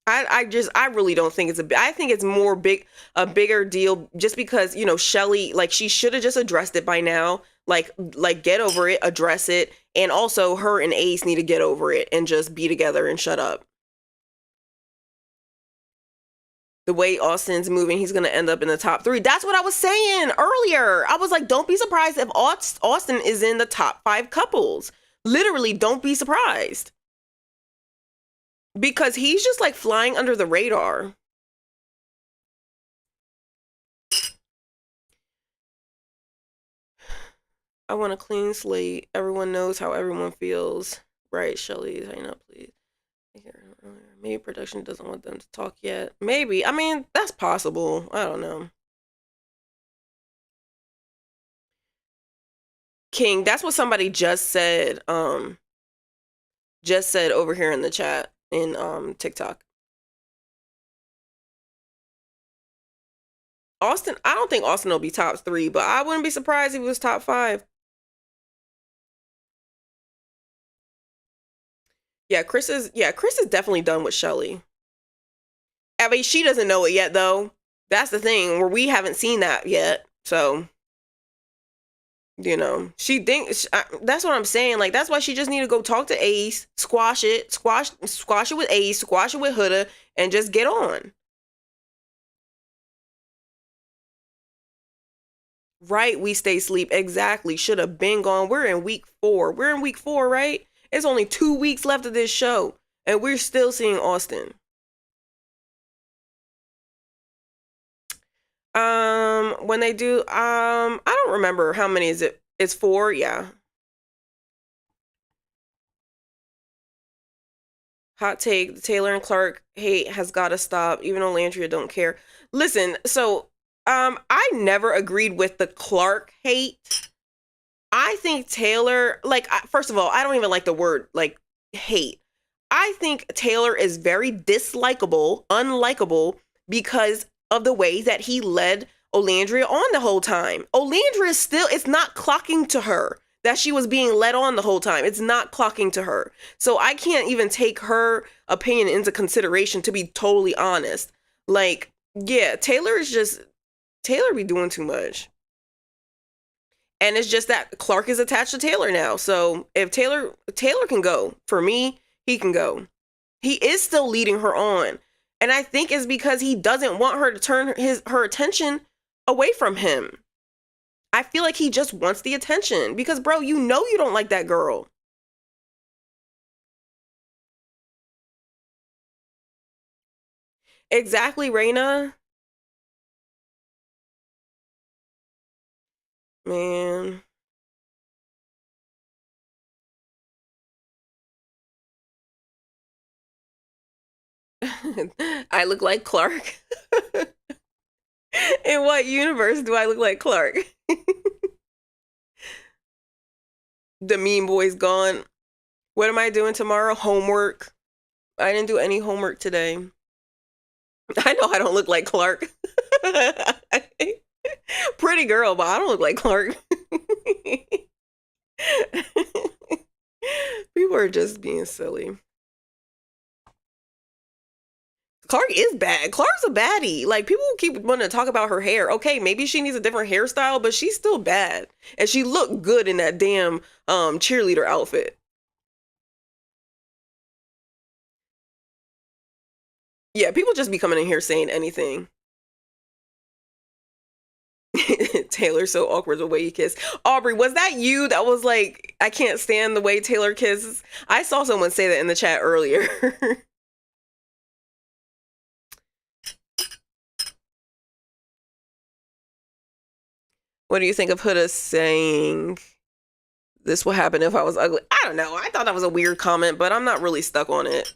I really don't think I think it's a bigger deal just because, you know, Shelly, like, she should have just addressed it by now. Like get over it, address it. And also her and Ace need to get over it and just be together and shut up. The way Austin's moving, he's going to end up in the top 3. That's what I was saying earlier. I was like, don't be surprised if Austin is in the top 5 couples. Literally, don't be surprised. Because he's just like flying under the radar. I want a clean slate. Everyone knows how everyone feels. Right, Shelly, hang up, please. Maybe production doesn't want them to talk yet. Maybe. I mean, that's possible. I don't know. King, that's what somebody just said. Just said over here in the chat in TikTok. Austin, I don't think Austin will be top 3, but I wouldn't be surprised if he was top 5. Yeah, Chris is definitely done with Shelly. I mean, she doesn't know it yet, though. That's the thing, where we haven't seen that yet. So, you know, she thinks that's what I'm saying. Like, that's why she just need to go talk to Ace, squash it with Ace, squash it with Huda, and just get on. Right, we stay asleep. Exactly. Should have been gone. We're in week 4. We're in week 4, right? It's only 2 weeks left of this show, and we're still seeing Austin. When they do, I don't remember how many is it. It's 4, yeah. Hot take: the Taylor and Clark hate has got to stop. Even though Landria don't care. Listen, so I never agreed with the Clark hate. I think Taylor, like, first of all, I don't even like the word, like, hate. I think Taylor is very unlikable, because of the way that he led Olandria on the whole time. Olandria it's not clocking to her that she was being led on the whole time. It's not clocking to her. So I can't even take her opinion into consideration, to be totally honest. Like, yeah, Taylor be doing too much. And it's just that Clark is attached to Taylor now. So if Taylor can go, for me, he can go. He is still leading her on. And I think it's because he doesn't want her to turn her attention away from him. I feel like he just wants the attention because, bro, you know you don't like that girl. Exactly, Raina. Man. I look like Clark. In what universe do I look like Clark? The meme boy's gone. What am I doing tomorrow? Homework. I didn't do any homework today. I know I don't look like Clark. Pretty girl, but I don't look like Clark. People are just being silly. Clark is bad. Clark's a baddie. Like, people keep wanting to talk about her hair. Okay, maybe she needs a different hairstyle, but she's still bad. And she looked good in that damn cheerleader outfit. Yeah, people just be coming in here saying anything. Taylor's so awkward the way he kissed. Aubrey, was that you that was like, I can't stand the way Taylor kisses? I saw someone say that in the chat earlier. What do you think of Huda saying this will happen if I was ugly? I don't know. I thought that was a weird comment, but I'm not really stuck on it.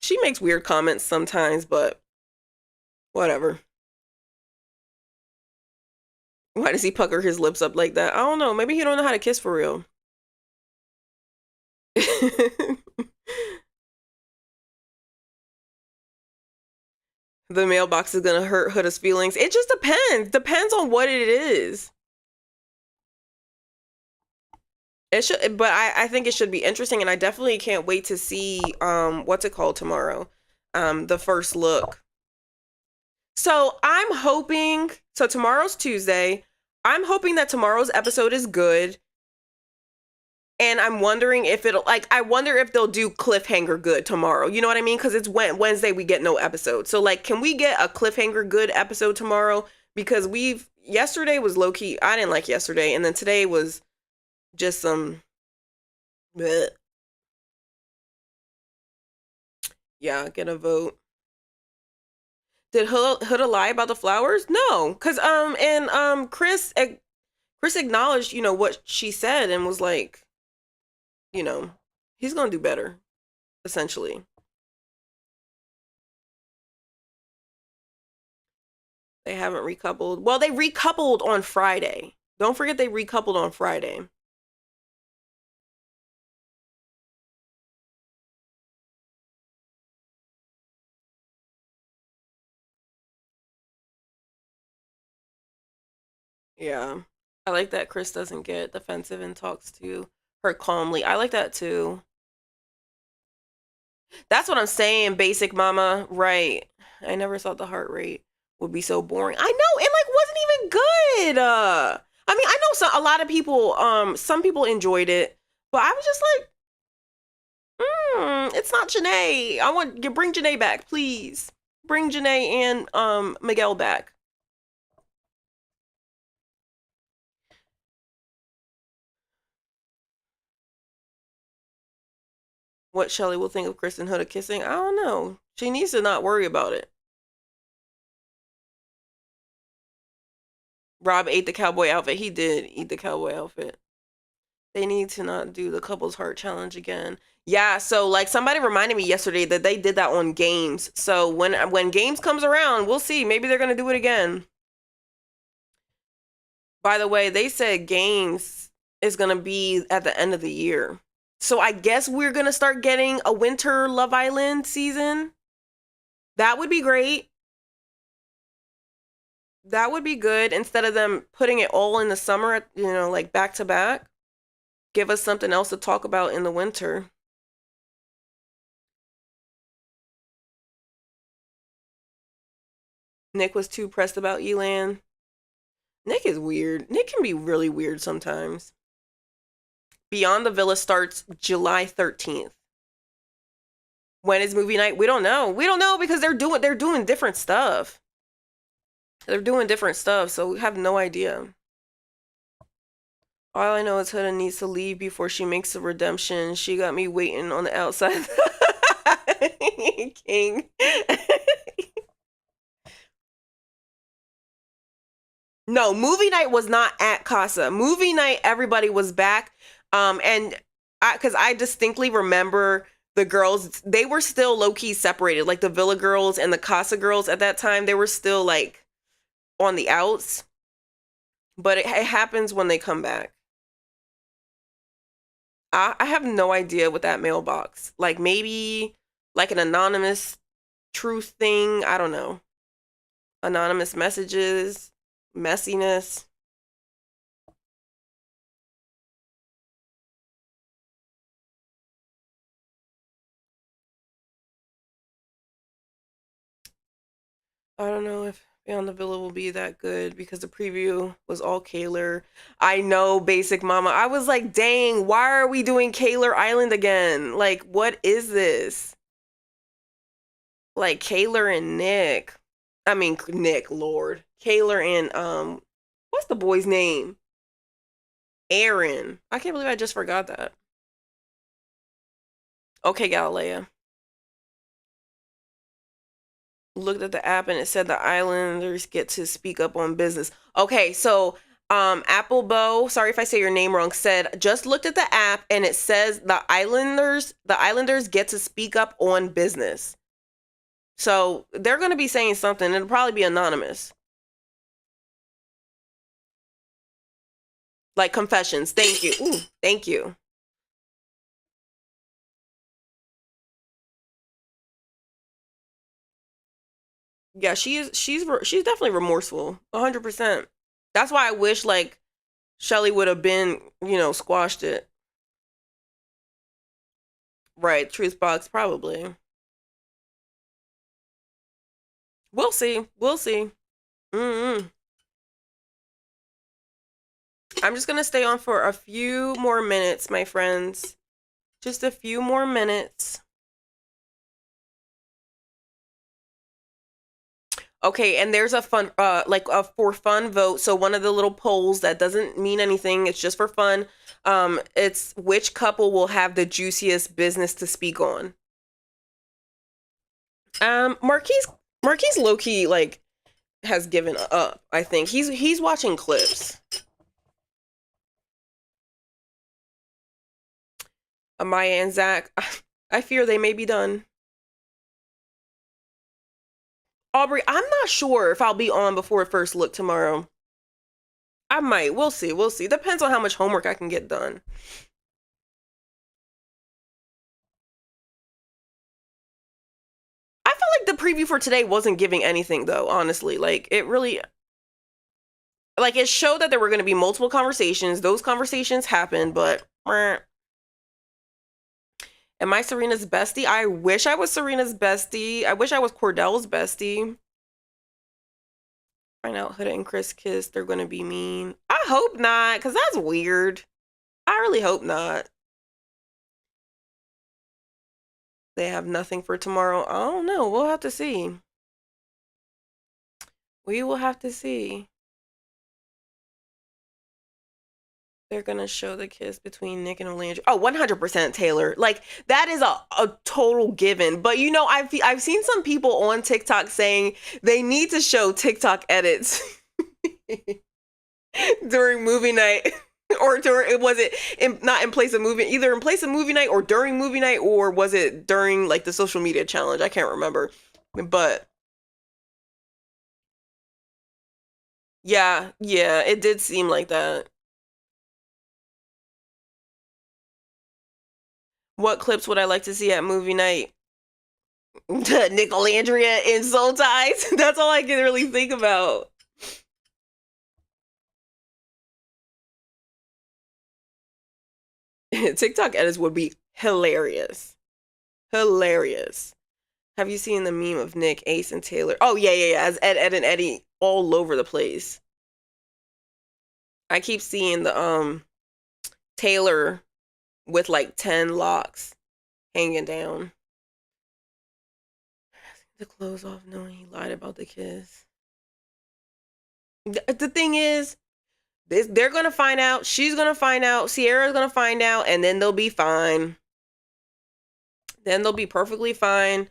She makes weird comments sometimes, but whatever. Why does he pucker his lips up like that? I don't know. Maybe he don't know how to kiss for real. The mailbox is gonna hurt Huda's feelings. It just depends. Depends on what it is. It should, but I think it should be interesting, and I definitely can't wait to see what's it called tomorrow, the first look. So I'm hoping. So tomorrow's Tuesday. I'm hoping that tomorrow's episode is good, and I'm wondering if it'll like. I wonder if they'll do cliffhanger good tomorrow. You know what I mean? Because it's Wednesday, we get no episode. So like, can we get a cliffhanger good episode tomorrow? Because yesterday was low key. I didn't like yesterday, and then today was just some. Bleh. Yeah, get a vote. Did Huda lie about the flowers? No, cause and Chris acknowledged, what she said and was like, you know, he's gonna do better, essentially. They haven't recoupled. Well, they recoupled on Friday. Don't forget they recoupled on Friday. Yeah. I like that Chris doesn't get defensive and talks to her calmly. I like that too. That's what I'm saying, basic mama. Right. I never thought the heart rate would be so boring. I know it like wasn't even good. I mean, I know a lot of people some people enjoyed it, but I was just like, it's not Janae. I want you bring Janae back, please. Bring Janae and Miguel back. What Shelly will think of Kristen Huda kissing, I don't know. She needs to not worry about it. Rob ate the cowboy outfit. He did eat the cowboy outfit. They need to not do the couples heart challenge again. Yeah, so like somebody reminded me yesterday that they did that on games. So when games comes around, we'll see. Maybe they're gonna do it again. By the way, they said games is gonna be at the end of the year. So I guess we're gonna start getting a winter Love Island season. That would be great. That would be good instead of them putting it all in the summer, like back to back. Give us something else to talk about in the winter. Nick was too pressed about Elan. Nick is weird. Nick can be really weird sometimes. Beyond the Villa starts July 13th. When is movie night? We don't know. We don't know because they're doing different stuff. They're doing different stuff, so we have no idea. All I know is Huda needs to leave before she makes a redemption. She got me waiting on the outside. King. No, movie night was not at Casa. Movie night, everybody was back. And because I distinctly remember the girls, they were still low-key separated. Like the Villa girls and the Casa girls at that time, they were still like on the outs. But it happens when they come back. I have no idea what that mailbox. Like maybe like an anonymous truth thing. I don't know. Anonymous messages, messiness. I don't know if Beyond the Villa will be that good because the preview was all Kaylor. I know, basic mama. I was like, dang, why are we doing Kaylor Island again? Like, what is this? Like Kaylor and Nick. I mean Nick, Lord. Kaylor and what's the boy's name? Aaron. I can't believe I just forgot that. Okay, Galilea. Looked at the app and it said the Islanders get to speak up on business. Okay, so Applebow, sorry if I say your name wrong, said just looked at the app and it says the Islanders get to speak up on business. So they're gonna be saying something. It'll probably be anonymous. Like confessions. Thank you. Ooh, thank you. Yeah, she's definitely remorseful. 100%. That's why I wish like Shelly would have been, squashed it. Right, truth box probably. We'll see. We'll see. Mm-hmm. I'm just gonna stay on for a few more minutes, my friends. Just a few more minutes. Okay, and there's a fun, like a for fun vote. So one of the little polls that doesn't mean anything. It's just for fun. It's which couple will have the juiciest business to speak on. Marquise low key like has given up. I think he's watching clips. Amaya and Zach, I fear they may be done. Aubrey, I'm not sure if I'll be on before first look tomorrow. I might. We'll see. We'll see. Depends on how much homework I can get done. I felt like the preview for today wasn't giving anything though, honestly. Like it really like it showed that there were going to be multiple conversations. Those conversations happened, but am I Serena's bestie? I wish I was Serena's bestie. I wish I was Cordell's bestie. Find out Huda and Chris kiss. They're going to be mean. I hope not, because that's weird. I really hope not. They have nothing for tomorrow. I don't know. We'll have to see. We will have to see. They're going to show the kiss between Nick and Olandria. Oh, 100% Taylor. Like, that is a total given. But, you know, I've seen some people on TikTok saying they need to show TikTok edits during movie night. Or during, was it not in place of movie, either in place of movie night or during movie night, or was it during like the social media challenge? I can't remember. But yeah, it did seem like that. What clips would I like to see at movie night? Nicolandria in Soul Ties. That's all I can really think about. TikTok edits would be hilarious. Hilarious. Have you seen the meme of Nick, Ace, and Taylor? Oh, yeah. As Ed, and Eddie all over the place. I keep seeing the Taylor with like 10 locks hanging down. The clothes off knowing he lied about the kiss. The thing is, they're gonna find out. She's gonna find out. Sierra's gonna find out, and then they'll be fine. Then they'll be perfectly fine.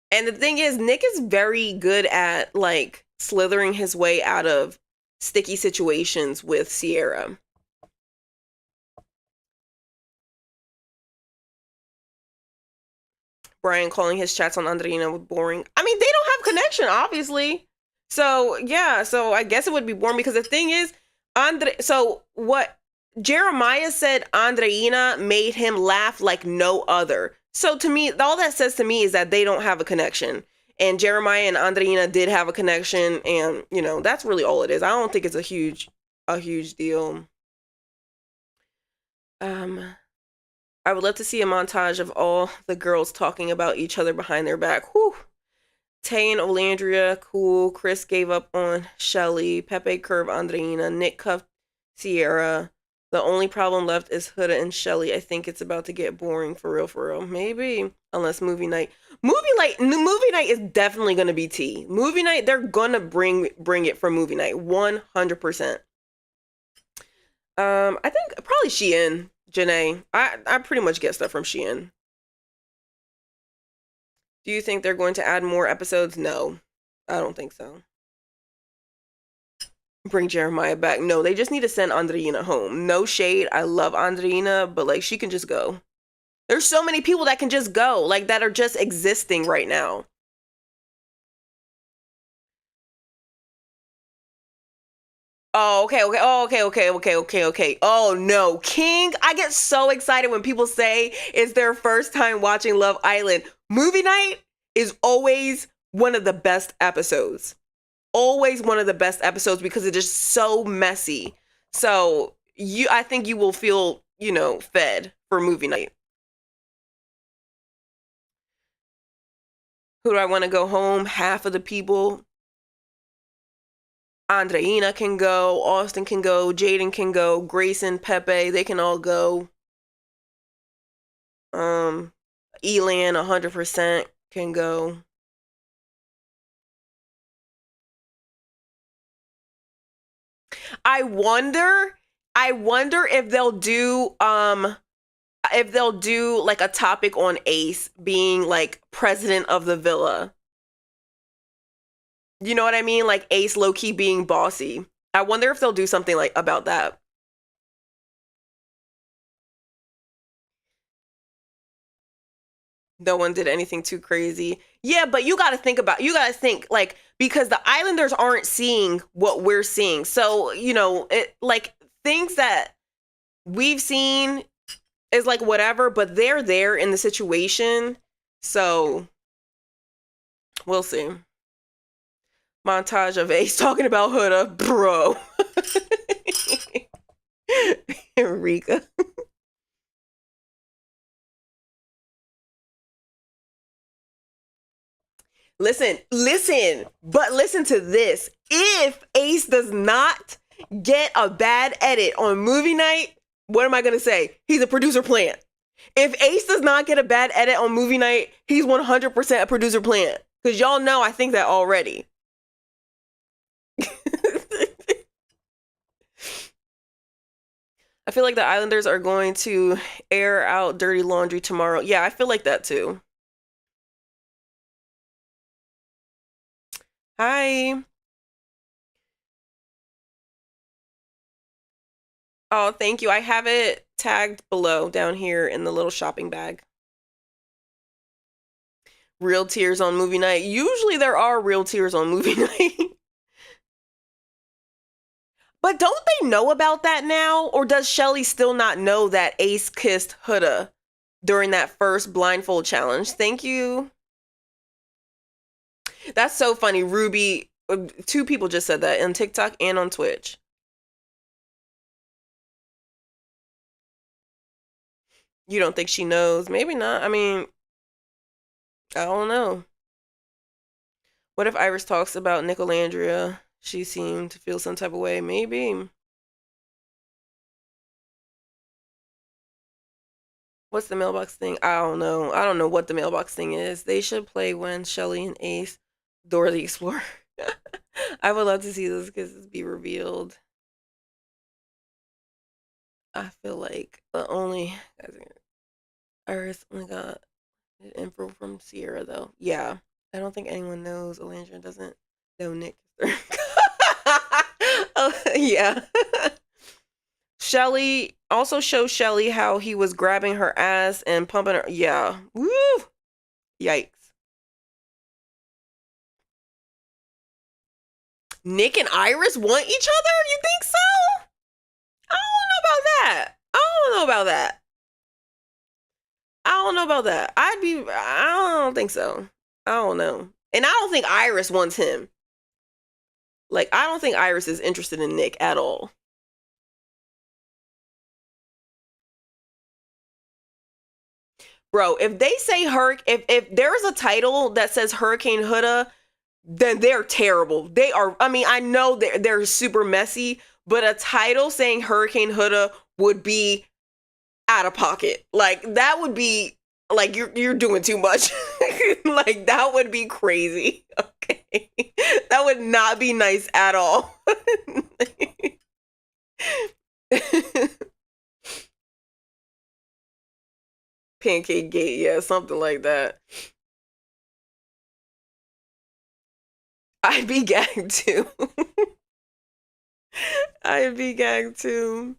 And the thing is, Nick is very good at like slithering his way out of sticky situations with Sierra. Brian calling his chats on Andreina boring. I mean, they don't have connection, obviously. So yeah, so I guess it would be boring because the thing is, so what Jeremiah said, Andreina made him laugh like no other. So to me, all that says to me is that they don't have a connection. And Jeremiah and Andreina did have a connection, and you know, that's really all it is. I don't think it's a huge deal. I would love to see a montage of all the girls talking about each other behind their back. Whew. Tay and Olandria, cool. Chris gave up on Shelly. Pepe curved Andreina. Nick cuffed Sierra. The only problem left is Huda and Shelly. I think it's about to get boring for real. Maybe. Unless movie night. Movie night is definitely gonna be tea. Movie night, they're gonna bring it for movie night. 100%. I think probably Shein, Janae. I pretty much get stuff from Shein. Do you think they're going to add more episodes? No, I don't think so. Bring Jeremiah back. No, they just need to send Andreina home. No shade. I love Andreina, but like she can just go. There's so many people that can just go, like that are just existing right now. Oh, okay. Oh no, King! I get so excited when people say it's their first time watching Love Island. Movie night is always one of the best episodes. Always one of the best episodes because it's just so messy. So I think you will feel, fed for movie night. Who do I want to go home? Half of the people. Andreina can go. Austin can go. Jaden can go. Grayson, Pepe, they can all go. Elan 100% can go. I wonder if they'll do like a topic on Ace being like president of the villa. You know what I mean? Like Ace low-key being bossy. I wonder if they'll do something like about that. No one did anything too crazy. Yeah, but you got to think like, because the Islanders aren't seeing what we're seeing. So, you know, it like things that we've seen is like whatever, but they're there in the situation. So we'll see. Montage of Ace talking about Huda, bro. Rika. Listen, but listen to this. If Ace does not get a bad edit on movie night, what am I going to say? He's a producer plant. If Ace does not get a bad edit on movie night, he's 100% a producer plant. Because y'all know I think that already. I feel like the Islanders are going to air out dirty laundry tomorrow. Yeah, I feel like that too. Hi. Oh, thank you. I have it tagged below down here in the little shopping bag. Real tears on movie night. Usually there are real tears on movie night. But don't they know about that now? Or does Shelly still not know that Ace kissed Huda during that first blindfold challenge? Thank you. That's so funny. Ruby, 2 people just said that on TikTok and on Twitch. You don't think she knows? Maybe not. I mean, I don't know. What if Iris talks about Nicolandria? She seemed to feel some type of way. Maybe. What's the mailbox thing? I don't know. I don't know what the mailbox thing is. They should play when Shelly and Ace, Dora the Explorer. I would love to see those kisses be revealed. I feel like the only Iris only got info from Sierra though. Yeah. I don't think anyone knows. Elandria doesn't know Nick. Oh, yeah. Shelly also shows Shelly how he was grabbing her ass and pumping her. Yeah. Woo. Yikes. Nick and Iris want each other? You think so? I don't know about that. I don't know about that. I don't know about that. I don't think so. I don't know. And I don't think Iris wants him. Like, I don't think Iris is interested in Nick at all. Bro, if they say if there's a title that says Hurricane Huda, then they're terrible. They are, I mean, I know they're super messy, but a title saying Hurricane Huda would be out of pocket. Like, that would be like you're doing too much. Like, that would be crazy. Okay. That would not be nice at all. Pancake Gate, yeah, something like that. I'd be gagged too. I'd be gagged too.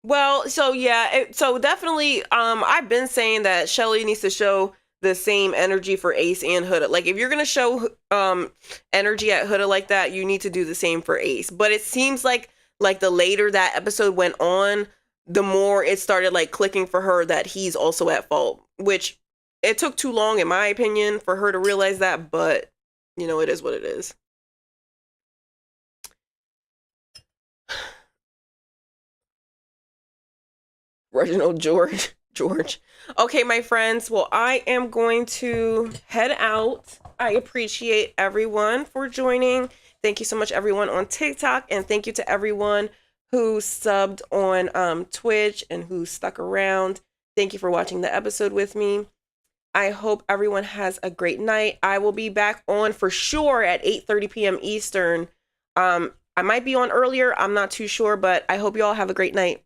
Well, so yeah, so definitely, I've been saying that Shelly needs to show the same energy for Ace and Huda. Like, if you're gonna show energy at Huda like that, you need to do the same for Ace. But it seems like the later that episode went on, the more it started like clicking for her that he's also at fault. Which it took too long, in my opinion, for her to realize that. But you know, it is what it is. Reginald George. George. Okay, my friends. Well, I am going to head out. I appreciate everyone for joining. Thank you so much, everyone on TikTok, and thank you to everyone who subbed on Twitch and who stuck around. Thank you for watching the episode with me. I hope everyone has a great night. I will be back on for sure at 8:30 p.m. Eastern. I might be on earlier. I'm not too sure, but I hope you all have a great night.